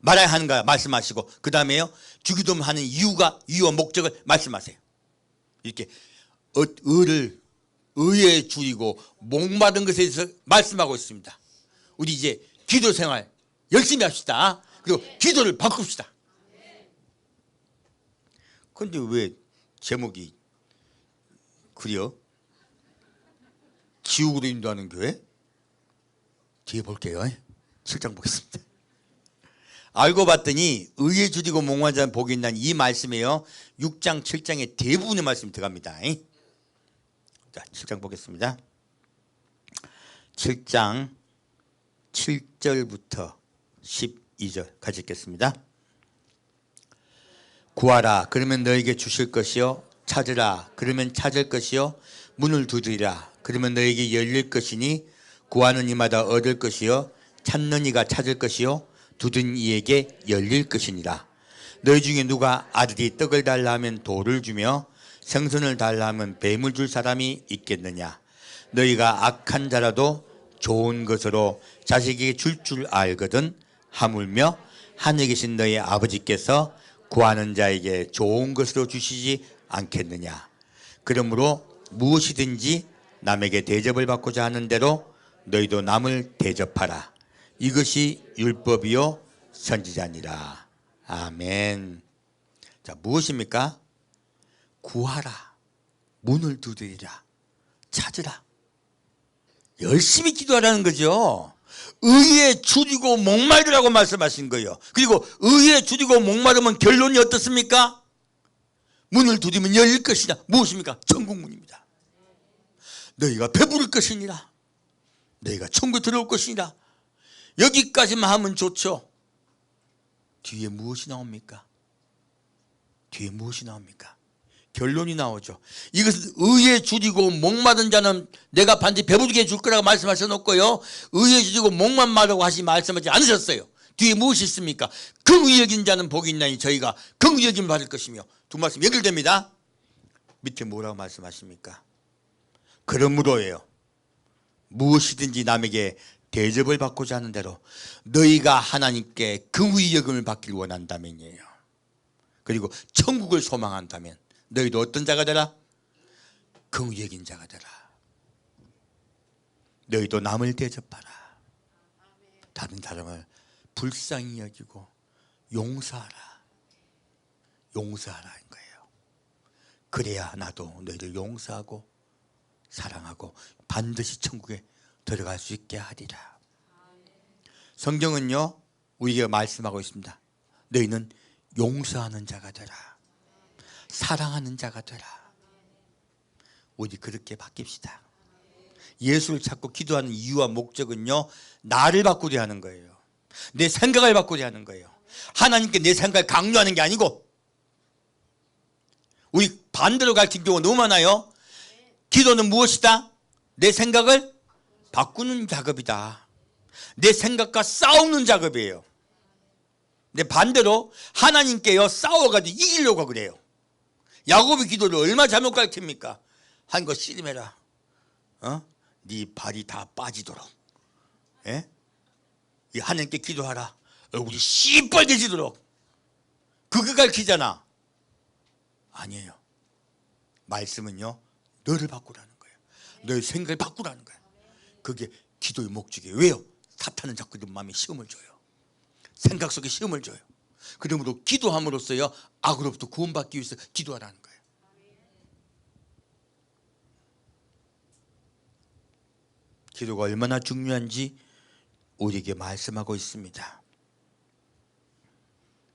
말아야 하는가 말씀하시고, 그 다음에요 주기도문 하는 이유와 목적을 말씀하세요. 이렇게 의에 줄이고 목마른 것에 대해서 말씀하고 있습니다. 우리 이제 기도 생활 열심히 합시다. 그리고 기도를 바꿉시다. 그런데 왜 제목이 그려? 지옥으로 인도하는 교회? 뒤에 볼게요. 7장 보겠습니다. 알고 봤더니 의에 줄이고 목마른 자는 복이 있나니, 이 말씀에요 6장 7장의 대부분의 말씀이 들어갑니다. 자, 7장 보겠습니다. 7장 7절부터 12절 같이 읽겠습니다. 구하라 그러면 너에게 주실 것이요, 찾으라 그러면 찾을 것이요, 문을 두드리라 그러면 너에게 열릴 것이니, 구하는 이마다 얻을 것이요, 찾는 이가 찾을 것이요, 두드린 이에게 열릴 것이니라. 너희 중에 누가 아들이 떡을 달라 하면 돌을 주며 생선을 달라 하면 뱀을 줄 사람이 있겠느냐? 너희가 악한 자라도 좋은 것으로 자식에게 줄 줄 알거든 하물며 하늘에 계신 너희 아버지께서 구하는 자에게 좋은 것으로 주시지 않겠느냐? 그러므로 무엇이든지 남에게 대접을 받고자 하는 대로 너희도 남을 대접하라. 이것이 율법이요 선지자니라. 아멘. 자, 무엇입니까? 구하라, 문을 두드리라, 찾으라. 열심히 기도하라는 거죠. 의에 줄이고 목마르라고 말씀하신 거예요. 그리고 의에 줄이고 목마르면 결론이 어떻습니까? 문을 두드리면 열릴 것이냐? 무엇입니까? 천국문입니다. 너희가 배부를 것이니라. 너희가 천국에 들어올 것이니라. 여기까지만 하면 좋죠. 뒤에 무엇이 나옵니까? 뒤에 무엇이 나옵니까? 결론이 나오죠. 이것은 의에 줄이고 목마른 자는 내가 반드시 배부르게 해줄 거라고 말씀하셔놓고요, 의에 줄이고 목만 마르고 말씀하지 않으셨어요. 뒤에 무엇이 있습니까? 긍휼히 여긴 자는 복이 있나니 저희가 긍휼히 여김을 받을 것이며. 두 말씀 연결됩니다. 밑에 뭐라고 말씀하십니까? 그러므로예요, 무엇이든지 남에게 대접을 받고자 하는 대로 너희가 하나님께 긍휼히 여김을 받기를 원한다면이에요. 그리고 천국을 소망한다면 너희도 어떤 자가 되라? 긍휼히 여긴 자가 되라. 너희도 남을 대접하라. 다른 사람을 불쌍히 여기고 용서하라. 용서하라는 거예요. 그래야 나도 너희를 용서하고 사랑하고 반드시 천국에 들어갈 수 있게 하리라. 성경은요 우리에게 말씀하고 있습니다. 너희는 용서하는 자가 되라. 사랑하는 자가 되라. 우리 그렇게 바뀝시다. 예수를 찾고 기도하는 이유와 목적은요, 나를 바꾸려 하는 거예요. 내 생각을 바꾸려 하는 거예요. 하나님께 내 생각을 강요하는 게 아니고. 우리 반대로 가르친 경우가 너무 많아요. 기도는 무엇이다? 내 생각을 바꾸는 작업이다. 내 생각과 싸우는 작업이에요. 근데 반대로 하나님께요 싸워가지고 이기려고 그래요. 야곱의 기도를 얼마나 잘못 가르칩니까? 한 거 씨름해라. 네 발이 다 빠지도록. 예? 하나님께 기도하라. 얼굴이 시뻘개지도록 그거 가르치잖아. 아니에요. 말씀은요, 너를 바꾸라는 거예요. 너의 생각을 바꾸라는 거예요. 그게 기도의 목적이에요. 왜요? 사탄은 자꾸 네 마음에 시험을 줘요. 생각 속에 시험을 줘요. 그러므로 기도함으로써요, 악으로부터 구원받기 위해서 기도하라는 거예요. 기도가 얼마나 중요한지 우리에게 말씀하고 있습니다.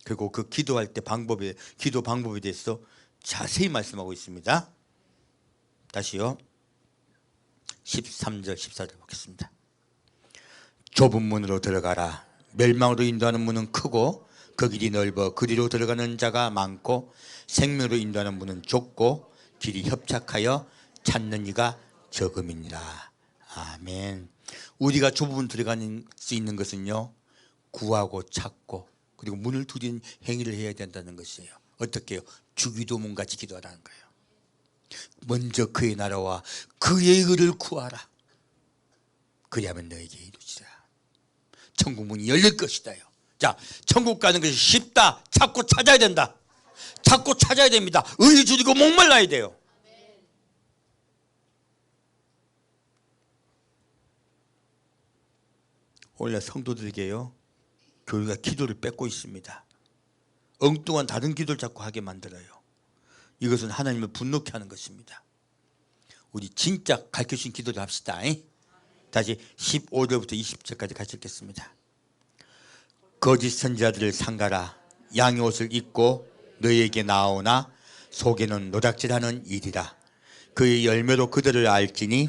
그리고 그 기도할 때 기도 방법에 대해서 자세히 말씀하고 있습니다. 다시요. 13절 14절 보겠습니다. 좁은 문으로 들어가라. 멸망으로 인도하는 문은 크고 그 길이 넓어 그리로 들어가는 자가 많고 생명으로 인도하는 문은 좁고 길이 협착하여 찾는 이가 적음이니라. 아멘. 우리가 좁은 문 들어갈 수 있는 것은요, 구하고 찾고 그리고 문을 두드리는 행위를 해야 된다는 것이에요. 어떻게 해요? 주기도문 같이 기도하라는 거예요. 먼저 그의 나라와 그의 의를 구하라. 그리하면 너에게 이루시라. 천국 문이 열릴 것이다요. 자, 천국 가는 것이 쉽다. 찾고 찾아야 된다. 찾고 찾아야 됩니다. 의를 줄이고 목말라야 돼요. 원래 성도들에게요, 교회가 기도를 뺏고 있습니다. 엉뚱한 다른 기도를 자꾸 하게 만들어요. 이것은 하나님을 분노케 하는 것입니다. 우리 진짜 가르쳐주신 기도를 합시다. 다시 15절부터 20절까지 같이 읽겠습니다. 거짓 선지자들을 삼가라. 양의 옷을 입고 너희에게 나오나 속에는 노략질하는 일이라. 그의 열매로 그들을 알지니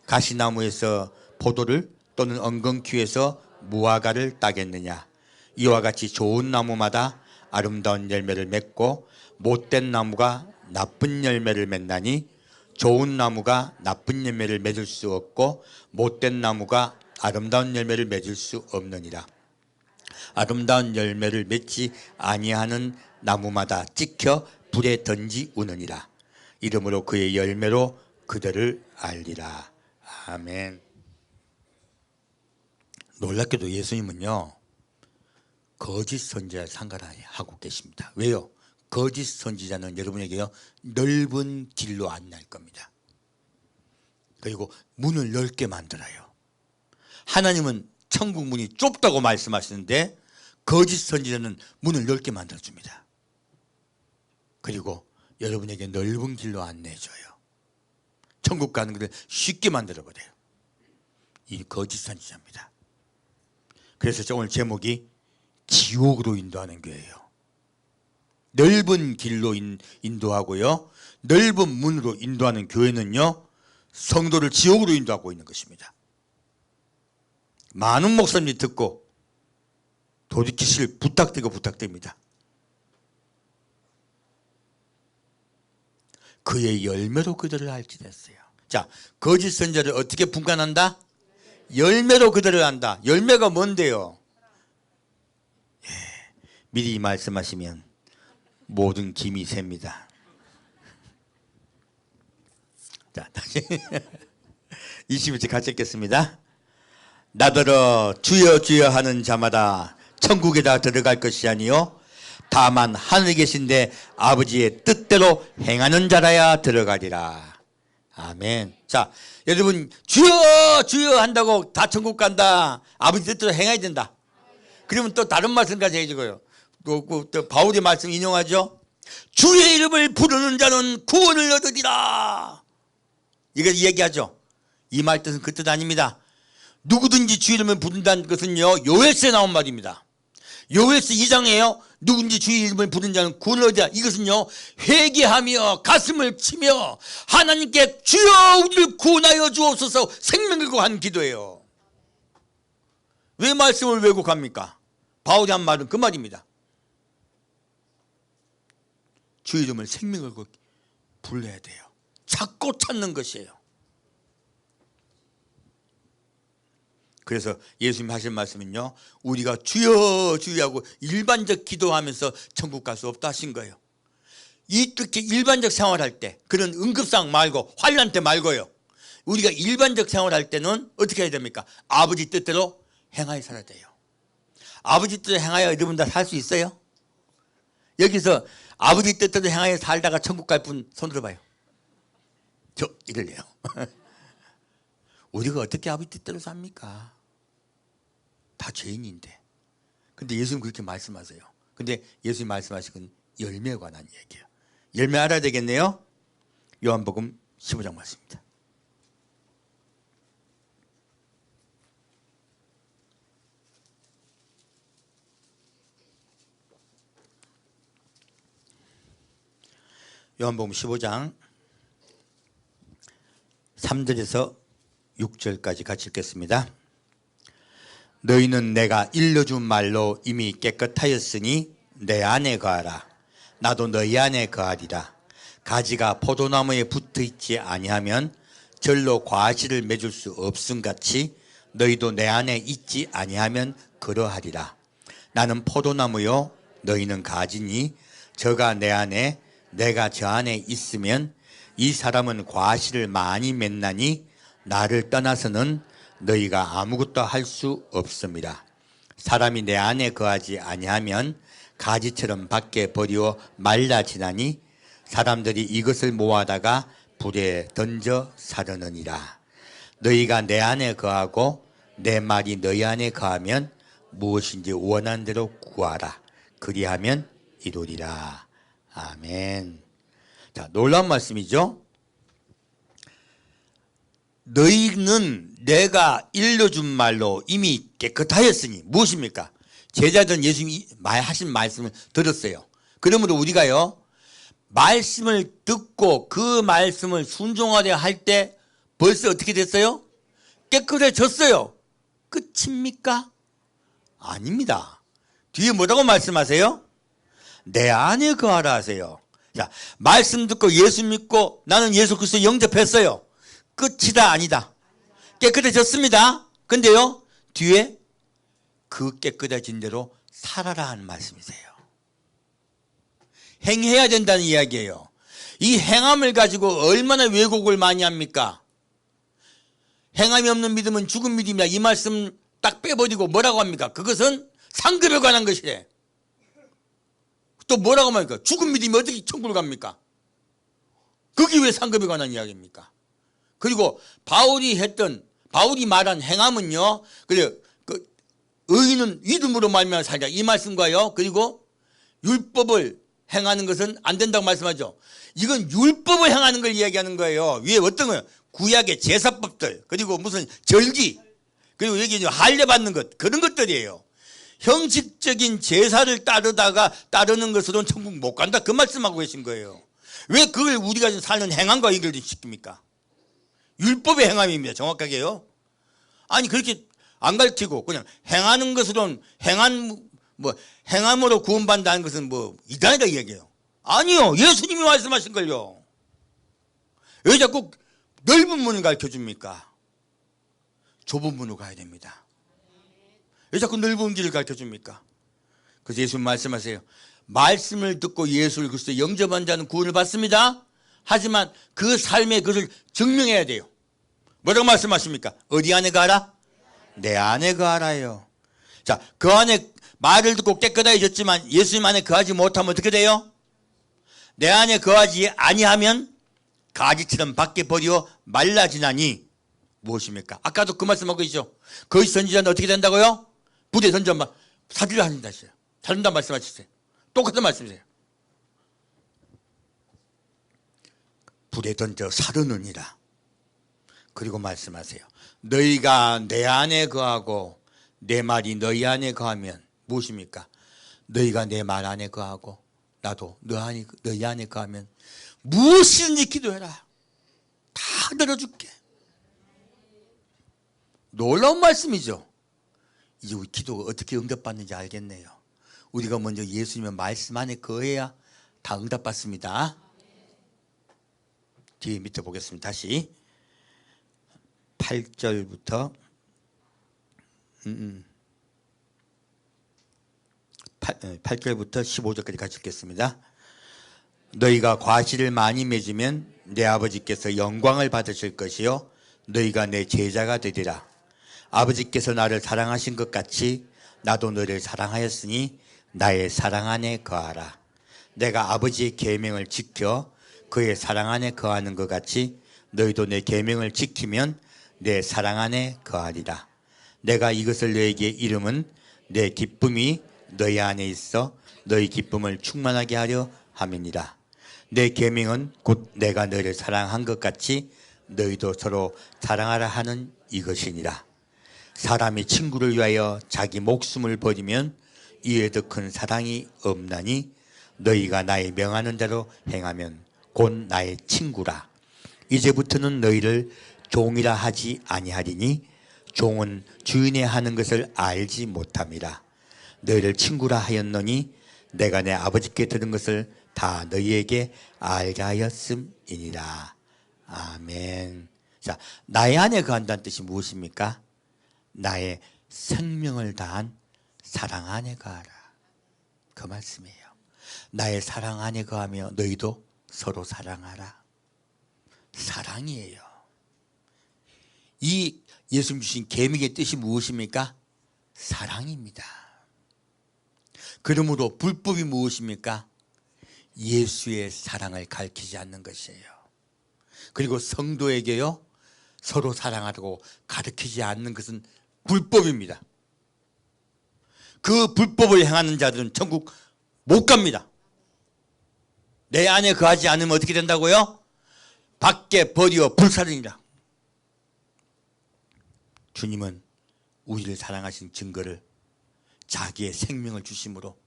가시나무에서 포도를 또는 엉겅퀴에서 무화과를 따겠느냐. 이와 같이 좋은 나무마다 아름다운 열매를 맺고 못된 나무가 나쁜 열매를 맺나니 좋은 나무가 나쁜 열매를 맺을 수 없고 못된 나무가 아름다운 열매를 맺을 수 없느니라. 아름다운 열매를 맺지 아니하는 나무마다 찍혀 불에 던지우느니라. 이러므로 그의 열매로 그들을 알리라. 아멘. 놀랍게도 예수님은요, 거짓 선지자를 상관하고 계십니다. 왜요? 거짓 선지자는 여러분에게요, 넓은 길로 안내할 겁니다. 그리고 문을 넓게 만들어요. 하나님은 천국 문이 좁다고 말씀하시는데 거짓 선지자는 문을 넓게 만들어줍니다. 그리고 여러분에게 넓은 길로 안내해줘요. 천국 가는 것을 쉽게 만들어버려요. 이 거짓 선지자입니다. 그래서 오늘 제목이 지옥으로 인도하는 교회예요. 넓은 길로 인도하고요, 넓은 문으로 인도하는 교회는요, 성도를 지옥으로 인도하고 있는 것입니다. 많은 목사님이 듣고 돌이키실 부탁드립니다. 그의 열매로 그들을 알지 됐어요. 자, 거짓 선지자를 어떻게 분간한다? 열매로 그들을 안다. 열매가 뭔데요? 미리 말씀하시면 모든 김이 셉니다. 자, 다시 20절 같이 읽겠습니다. 나더러 주여 주여 하는 자마다 천국에 다 들어갈 것이 아니요 다만 하늘에 계신데 아버지의 뜻대로 행하는 자라야 들어가리라. 아멘. 자, 여러분, 주여 주여 한다고 다 천국 간다. 아버지 뜻대로 행해야 된다. 그러면 또 다른 말씀까지 해주고요. 또 바울의 말씀 인용하죠. 주의 이름을 부르는 자는 구원을 얻으리라. 이걸 얘기하죠. 이 말 뜻은 그 뜻 아닙니다. 누구든지 주의 이름을 부른다는 것은요, 요엘서에 나온 말입니다. 요엘서 2장에요. 누군지 주의 이름을 부른 자는 구원을 얻으리라. 이것은요, 회개하며 가슴을 치며 하나님께 주여 우리를 구원하여 주옵소서 생명을 걸고 한 기도예요. 왜 말씀을 왜곡합니까? 바울이 한 말은 그 말입니다. 주의 이름을 생명을 걸고 불러야 돼요. 찾고 찾는 것이에요. 그래서 예수님 하신 말씀은요, 우리가 주여 주여 하고 일반적 기도하면서 천국 갈 수 없다 하신 거예요. 특히 일반적 생활할 때, 그런 응급상 말고 환난 때 말고요, 우리가 일반적 생활할 때는 어떻게 해야 됩니까? 아버지 뜻대로 행하여 살아야 돼요. 아버지 뜻을 행하여 여러분 다 살 수 있어요? 여기서 아버지 뜻대로 행하여 살다가 천국 갈 분 손 들어봐요. 저 이럴래요. 우리가 어떻게 아버지 뜻대로 삽니까? 다 죄인인데. 근데 예수님 그렇게 말씀하세요. 근데 예수님 말씀하신 건 열매에 관한 얘기예요. 열매 알아야 되겠네요. 요한복음 15장 말씀입니다. 요한복음 15장 3절에서 6절까지 같이 읽겠습니다. 너희는 내가 일러준 말로 이미 깨끗하였으니 내 안에 거하라. 나도 너희 안에 거하리라. 가지가 포도나무에 붙어있지 아니하면 절로 과실을 맺을 수 없음같이 너희도 내 안에 있지 아니하면 그러하리라. 나는 포도나무요 너희는 가지니 저가 내 안에 내가 저 안에 있으면 이 사람은 과실을 많이 맺나니 나를 떠나서는 너희가 아무것도 할 수 없습니다. 사람이 내 안에 거하지 아니하면 가지처럼 밖에 버리워 말라지나니 사람들이 이것을 모아다가 불에 던져 사르느니라. 너희가 내 안에 거하고 내 말이 너희 안에 거하면 무엇인지 원하는 대로 구하라. 그리하면 이루리라. 아멘. 자, 놀라운 말씀이죠. 너희는 내가 일러준 말로 이미 깨끗하였으니 무엇입니까? 제자들은 예수님이 하신 말씀을 들었어요. 그러므로 우리가요 말씀을 듣고 그 말씀을 순종하려 할 때 벌써 어떻게 됐어요? 깨끗해졌어요. 끝입니까? 아닙니다. 뒤에 뭐라고 말씀하세요? 내 안에 거하라 하세요. 자, 말씀 듣고 예수 믿고 나는 예수 그리스도 영접했어요. 끝이다 아니다? 깨끗해졌습니다. 근데요 뒤에 그 깨끗해진 대로 살아라 하는 말씀이세요. 행해야 된다는 이야기예요. 이 행함을 가지고 얼마나 왜곡을 많이 합니까? 행함이 없는 믿음은 죽은 믿음이야. 이 말씀 딱 빼버리고 뭐라고 합니까? 그것은 상급에 관한 것이래. 또 뭐라고 합니까? 죽은 믿음이 어떻게 천국을 갑니까? 그게 왜 상급에 관한 이야기입니까? 그리고 바울이 말한 행함은요, 그래, 의인은 믿음으로 말미암아 살자 이 말씀과요, 그리고 율법을 행하는 것은 안 된다고 말씀하죠. 이건 율법을 행하는 걸 이야기하는 거예요. 위에 어떤 거예요? 구약의 제사법들, 그리고 무슨 절기, 그리고 여기 할례 받는 것, 그런 것들이에요. 형식적인 제사를 따르는 것으로는 천국 못 간다, 그 말씀하고 계신 거예요. 왜 그걸 우리가 사는 행함과 연결시킵니까? 율법의 행함입니다. 정확하게요. 아니 그렇게 안 가르치고 그냥 행하는 것으로는 행함으로 구원받는다는 것은 이단이다 이야기예요. 아니요, 예수님이 말씀하신 걸요. 왜 자꾸 넓은 문을 가르쳐 줍니까? 좁은 문으로 가야 됩니다. 왜 자꾸 넓은 길을 가르쳐 줍니까? 그래서 예수님 말씀하세요. 말씀을 듣고 예수를 그리스도 영접한 자는 구원을 받습니다. 하지만 그 삶에 그것을 증명해야 돼요. 뭐라고 말씀하십니까? 어디 안에 가라? 내 안에 거하라요. 자, 그 안에 말을 듣고 깨끗해졌지만 예수님 안에 거하지 못하면 어떻게 돼요? 내 안에 거하지 아니하면 가지처럼 밖에 버려 말라지나니 무엇입니까? 아까도 그 말씀하고 있죠. 거짓 선지자는 어떻게 된다고요? 불에 던져 사질을 하신다 했어요. 다른다 말씀하셨어요. 똑같은 말씀이세요. 불에 던져 사르느니라. 그리고 말씀하세요. 너희가 내 안에 거하고 내 말이 너희 안에 거하면 무엇입니까? 너희가 내 말 안에 거하고 나도 너희 안에 거하면 무엇이든지 기도해라. 다 들어줄게. 놀라운 말씀이죠. 이제 우리 기도가 어떻게 응답받는지 알겠네요. 우리가 먼저 예수님의 말씀 안에 거해야 다 응답받습니다. 뒤에 밑에 보겠습니다. 다시 8절부터 8절부터 15절까지 같이 읽겠습니다. 너희가 과실을 많이 맺으면 내 아버지께서 영광을 받으실 것이요 너희가 내 제자가 되리라. 아버지께서 나를 사랑하신 것 같이 나도 너를 사랑하였으니 나의 사랑 안에 거하라. 내가 아버지의 계명을 지켜 그의 사랑 안에 거하는 것 같이 너희도 내 계명을 지키면 내 사랑 안에 거하리라. 내가 이것을 너에게 이름은 내 기쁨이 너희 안에 있어 너희 기쁨을 충만하게 하려 함이니라. 내 계명은 곧 내가 너를 사랑한 것 같이 너희도 서로 사랑하라 하는 이것이니라. 사람이 친구를 위하여 자기 목숨을 버리면 이에 더 큰 사랑이 없나니 너희가 나의 명하는 대로 행하면 곧 나의 친구라. 이제부터는 너희를 종이라 하지 아니하리니 종은 주인의 하는 것을 알지 못함이라. 너희를 친구라 하였노니 내가 내 아버지께 들은 것을 다 너희에게 알게 하였음이니라. 아멘. 자, 나의 안에 거한다는 뜻이 무엇입니까? 나의 생명을 다한 사랑 안에 거하라. 그 말씀이에요. 나의 사랑 안에 거하며 너희도 서로 사랑하라. 사랑이에요. 이 예수님 주신 계명의 뜻이 무엇입니까? 사랑입니다. 그러므로 불법이 무엇입니까? 예수의 사랑을 가르치지 않는 것이에요. 그리고 성도에게요, 서로 사랑하라고 가르치지 않는 것은 불법입니다. 그 불법을 행하는 자들은 천국 못 갑니다. 내 안에 거하지 않으면 어떻게 된다고요? 밖에 버리어 불살이니라. 주님은 우리를 사랑하신 증거를 자기의 생명을 주심으로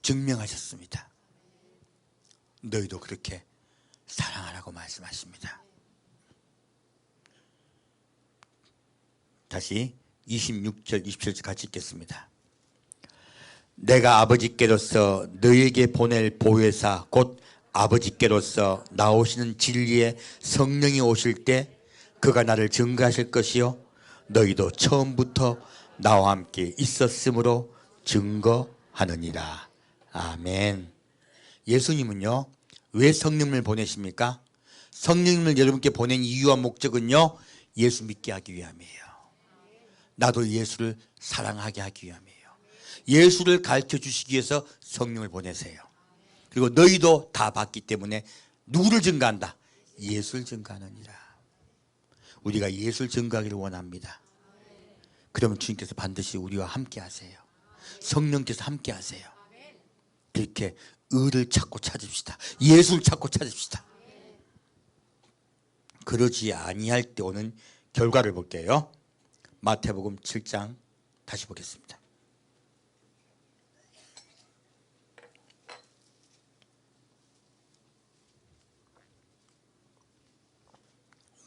증명하셨습니다. 너희도 그렇게 사랑하라고 말씀하십니다. 다시 26절 27절 같이 읽겠습니다. 내가 아버지께로서 너희에게 보낼 보혜사 곧 아버지께로서 나오시는 진리의 성령이 오실 때 그가 나를 증거하실 것이요 너희도 처음부터 나와 함께 있었으므로 증거하느니라. 아멘. 예수님은요, 왜 성령을 보내십니까? 성령을 여러분께 보낸 이유와 목적은요, 예수 믿게 하기 위함이에요. 나도 예수를 사랑하게 하기 위함이에요. 예수를 가르쳐 주시기 위해서 성령을 보내세요. 그리고 너희도 다 봤기 때문에 누구를 증거한다? 예수를 증거하느니라. 우리가 예수를 증거하기를 원합니다. 그러면 주님께서 반드시 우리와 함께 하세요. 성령께서 함께 하세요. 그렇게 의를 찾고 찾읍시다. 예수를 찾고 찾읍시다. 그러지 아니할 때 오는 결과를 볼게요. 마태복음 7장 다시 보겠습니다.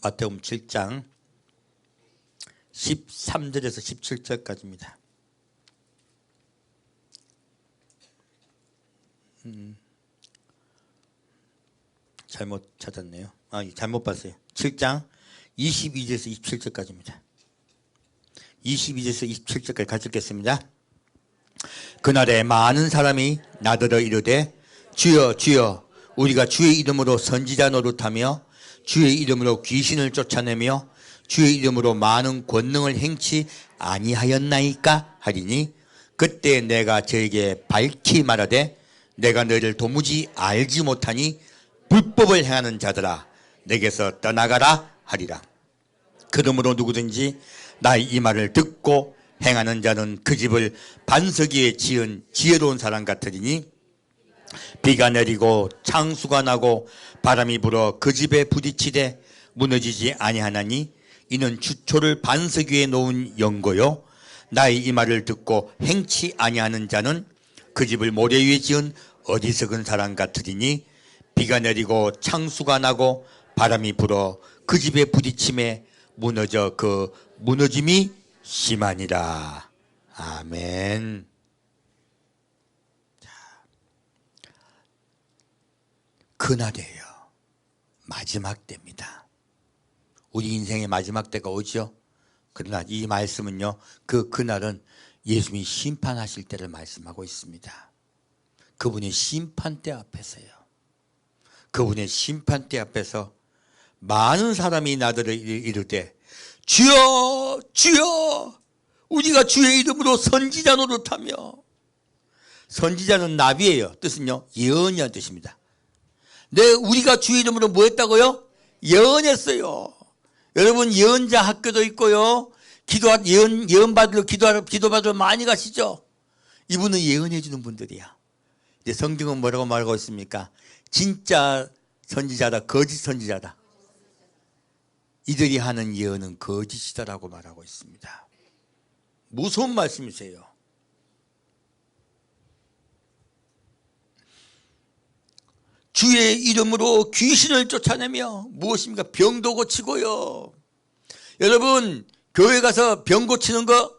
마태복음 7장 13절에서 17절까지입니다. 잘못 찾았네요. 잘못 봤어요. 7장 22절에서 27절까지입니다. 22절에서 27절까지 같이 읽겠습니다. 그날에 많은 사람이 나더러 이르되 주여 주여 우리가 주의 이름으로 선지자 노릇하며 주의 이름으로 귀신을 쫓아내며 주의 이름으로 많은 권능을 행치 아니하였나이까 하리니 그때 내가 저에게 밝히 말하되 내가 너희를 도무지 알지 못하니 불법을 행하는 자들아 내게서 떠나가라 하리라. 그러므로 누구든지 나의 이 말을 듣고 행하는 자는 그 집을 반석 위에 지은 지혜로운 사람 같으리니 비가 내리고 창수가 나고 바람이 불어 그 집에 부딪히되 무너지지 아니하나니 이는 주초를 반석 위에 놓은 연고요 나의 이 말을 듣고 행치 아니하는 자는 그 집을 모래 위에 지은 어리석은 사람 같으리니 비가 내리고 창수가 나고 바람이 불어 그 집에 부딪힘에 무너져 그 무너짐이 심하니라. 아멘. 그날이에요. 마지막 때입니다. 우리 인생의 마지막 때가 오죠. 그러나 이 말씀은요, 그날은 예수님이 심판하실 때를 말씀하고 있습니다. 그분의 심판대 앞에서요. 그분의 심판대 앞에서 많은 사람이 나더러 이르되 주여 주여 우리가 주의 이름으로 선지자 노릇하며, 선지자는 나비예요. 뜻은요, 예언이라는 뜻입니다. 우리가 주의 이름으로 뭐 했다고요? 예언했어요. 여러분, 예언자 학교도 있고요, 예언 받으러 기도 받으러 많이 가시죠? 이분은 예언해 주는 분들이야. 이제 성경은 뭐라고 말하고 있습니까? 진짜 선지자다, 거짓 선지자다. 이들이 하는 예언은 거짓이다라고 말하고 있습니다. 무서운 말씀이세요. 주의 이름으로 귀신을 쫓아내며 무엇입니까? 병도 고치고요. 여러분, 교회 가서 병 고치는 거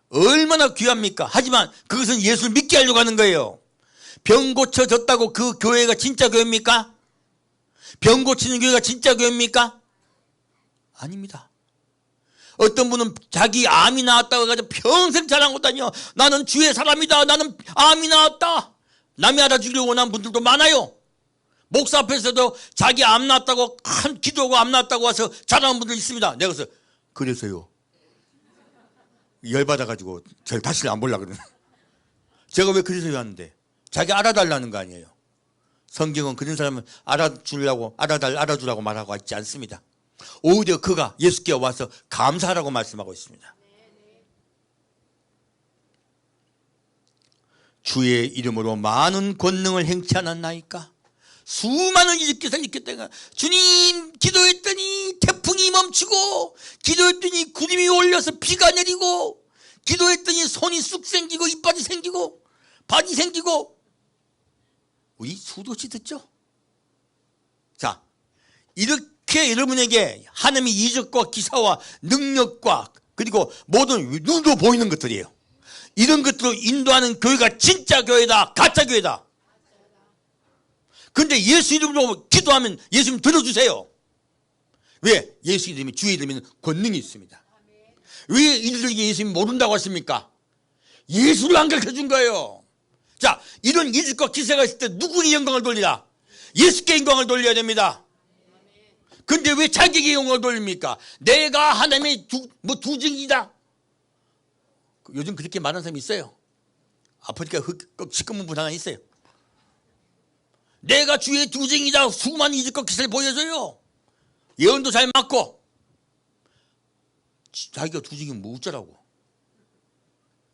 얼마나 귀합니까? 하지만 그것은 예수를 믿게 하려고 하는 거예요. 병 고쳐졌다고 그 교회가 진짜 교회입니까? 병 고치는 교회가 진짜 교회입니까? 아닙니다. 어떤 분은 자기 암이 나왔다고 해가지고 평생 자랑하고 다녀. 나는 주의 사람이다. 나는 암이 나왔다. 남이 알아주려고 원하는 분들도 많아요. 목사 앞에서도 자기 암 나왔다고 큰 기도하고 암 나왔다고 와서 자랑하는 분들 있습니다. 내가 그래서요. 열받아가지고 저를 다시 안 보려고 그러는. 제가 왜 그래서요 하는데 자기 알아달라는 거 아니에요. 성경은 그런 사람을 알아주라고 말하고 있지 않습니다. 오히려 그가 예수께 와서 감사하라고 말씀하고 있습니다. 주의 이름으로 많은 권능을 행치 않았나이까? 수많은 이적기사를 있겠다가 주님 기도했더니 태풍이 멈추고, 기도했더니 구름이 올려서 비가 내리고, 기도했더니 손이 쑥 생기고 이빨이 생기고 발이 생기고. 우리 수도치 듣죠? 자, 이렇게 여러분에게 하나님의 이적과 기사와 능력과 그리고 모든 눈으로 보이는 것들이에요. 이런 것들로 인도하는 교회가 진짜 교회다, 가짜 교회다. 그런데 예수 이름으로 기도하면 예수님 들어주세요. 왜? 예수 이름이, 주의 이름에는 권능이 있습니다. 왜 이들에게 예수님이 모른다고 하십니까? 예수를 안 가르쳐준 거예요. 자, 이런 이적과 기사가 있을 때 누구에게 영광을 돌리라? 예수께 영광을 돌려야 됩니다. 근데 왜 자기에게 영광을 돌립니까? 내가 하나님의 두증이다. 요즘 그렇게 말하는 사람이 있어요. 아프리카 시커먼 하나 있어요. 내가 주의 두증이다. 수많은 이적과 기사를 보여줘요. 예언도 잘 맞고. 자기가 두증이면 뭐 어쩌라고.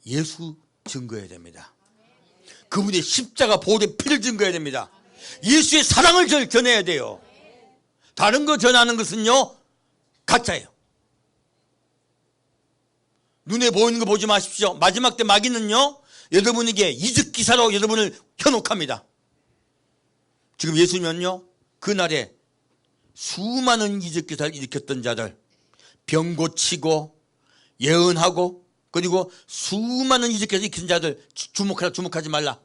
예수 증거해야 됩니다. 그분의 십자가 보혈의 피를 증거해야 됩니다. 예수의 사랑을 전해야 돼요. 다른 거 전하는 것은요, 가짜예요. 눈에 보이는 거 보지 마십시오. 마지막 때 마귀는요, 여러분에게 이적 기사로 여러분을 현혹합니다. 지금 예수님은요, 그날에 수많은 이적 기사를 일으켰던 자들, 병 고치고 예언하고 그리고 수많은 이적 기사를 일으킨 자들 주목하지 말라.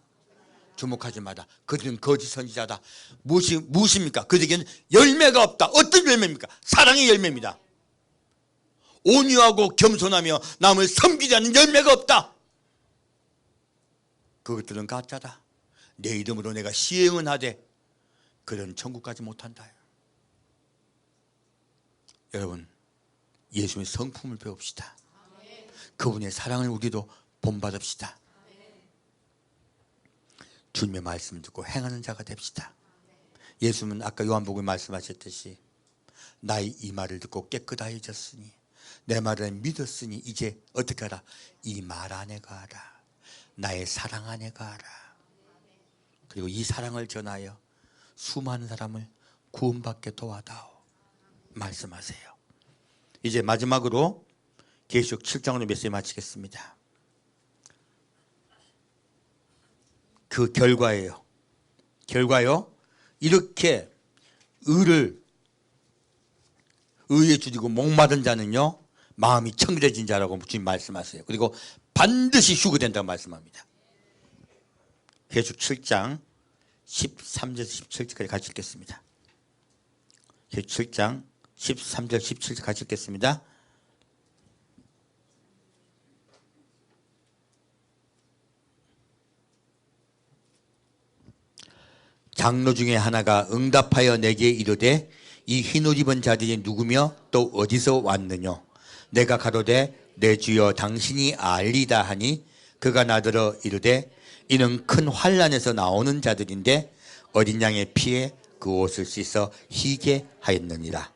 주목하지 마라. 그들은 거짓 선지자다. 무엇입니까? 그들에게는 열매가 없다. 어떤 열매입니까? 사랑의 열매입니다. 온유하고 겸손하며 남을 섬기지 않는 열매가 없다. 그것들은 가짜다. 내 이름으로 내가 시행은 하되 그들은 천국 가지 못한다. 여러분, 예수님의 성품을 배웁시다. 그분의 사랑을 우리도 본받읍시다. 주님의 말씀을 듣고 행하는 자가 됩시다. 예수님은 아까 요한복음에 말씀하셨듯이 나의 이 말을 듣고 깨끗하여졌으니 내 말을 믿었으니 이제 어떻게 하라? 이 말 안에 가라. 나의 사랑 안에 가라. 그리고 이 사랑을 전하여 수많은 사람을 구원받게 도와다오. 말씀하세요. 이제 마지막으로 계시록 7장으로 메시지 마치겠습니다. 그 결과예요. 이렇게 의에 주리고 목마른 자는요, 마음이 청결해진 자라고 주님 말씀하세요. 그리고 반드시 휴거된다고 말씀합니다. 계시록 7장 13절에서 17절까지 같이 읽겠습니다. 계시록 7장 13절 17절 같이 읽겠습니다. 장로 중에 하나가 응답하여 내게 이르되 이 흰옷 입은 자들이 누구며 또 어디서 왔느냐? 내가 가로되 내 주여 당신이 알리다 하니 그가 나더러 이르되 이는 큰 환난에서 나오는 자들인데 어린 양의 피에 그 옷을 씻어 희게 하였느니라.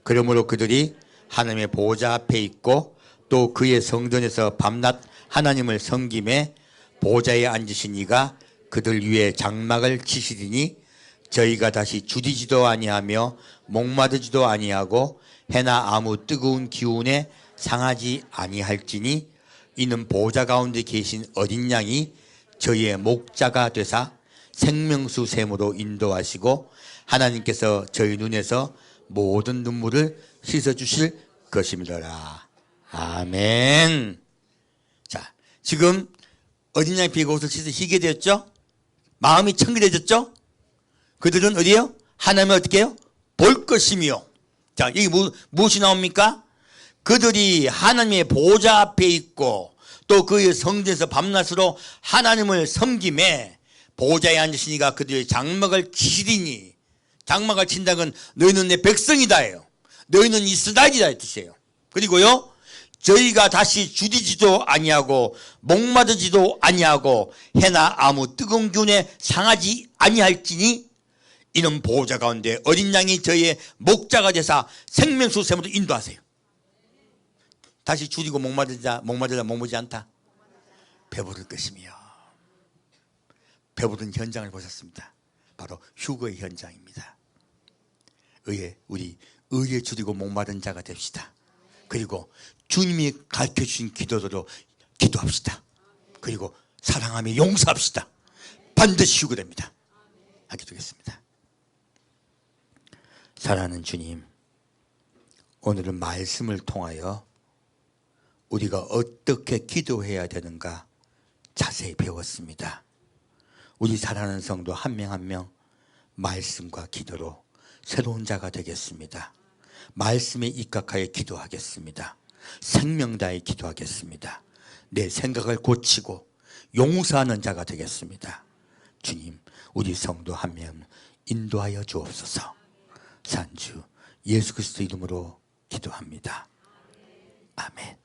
그러므로 그들이 하나님의 보좌 앞에 있고 또 그의 성전에서 밤낮 하나님을 섬김에 보좌에 앉으신 이가 그들 위에 장막을 치시리니 저희가 다시 주디지도 아니하며 목마르지도 아니하고 해나 아무 뜨거운 기운에 상하지 아니할지니 이는 보좌 가운데 계신 어린 양이 저희의 목자가 되사 생명수 샘으로 인도하시고 하나님께서 저희 눈에서 모든 눈물을 씻어주실 것입니다. 아멘. 자, 지금 어린 양의 피가 옷을 씻어 희게 되었죠? 마음이 청결해졌죠? 그들은 어디에요? 하나님을 어떻게 해요? 볼 것이며. 자, 이게 무엇이 나옵니까? 그들이 하나님의 보좌 앞에 있고 또 그의 성전에서 밤낮으로 하나님을 섬김에 보좌에 앉으시니가 그들의 장막을 치리니, 장막을 친다는 건 너희는 내 백성이다예요. 너희는 이스라엘이다 이 뜻이에요. 그리고요, 저희가 다시 주디지도 아니하고 목마르지도 아니하고 해나 아무 뜨거운 기운에 상하지 아니할지니 이는 보호자 가운데 어린 양이 저희의 목자가 되사 생명수 샘으로 인도하세요. 다시 줄이고 목마르지 않다. 배부를 것이며. 배부른 현장을 보셨습니다. 바로 휴거의 현장입니다. 우리 의에 줄이고 목마른 자가 됩시다. 그리고 주님이 가르쳐주신 기도대로 기도합시다. 그리고 사랑하며 용서합시다. 반드시 휴거됩니다. 기도하겠습니다. 사랑하는 주님, 오늘은 말씀을 통하여 우리가 어떻게 기도해야 되는가 자세히 배웠습니다. 우리 사랑하는 성도 한 명 한 명 말씀과 기도로 새로운 자가 되겠습니다. 말씀에 입각하여 기도하겠습니다. 생명 다해 기도하겠습니다. 내 생각을 고치고 용서하는 자가 되겠습니다. 주님, 우리 성도 한 명 인도하여 주옵소서. 산주 예수 그리스도 이름으로 기도합니다. 아멘.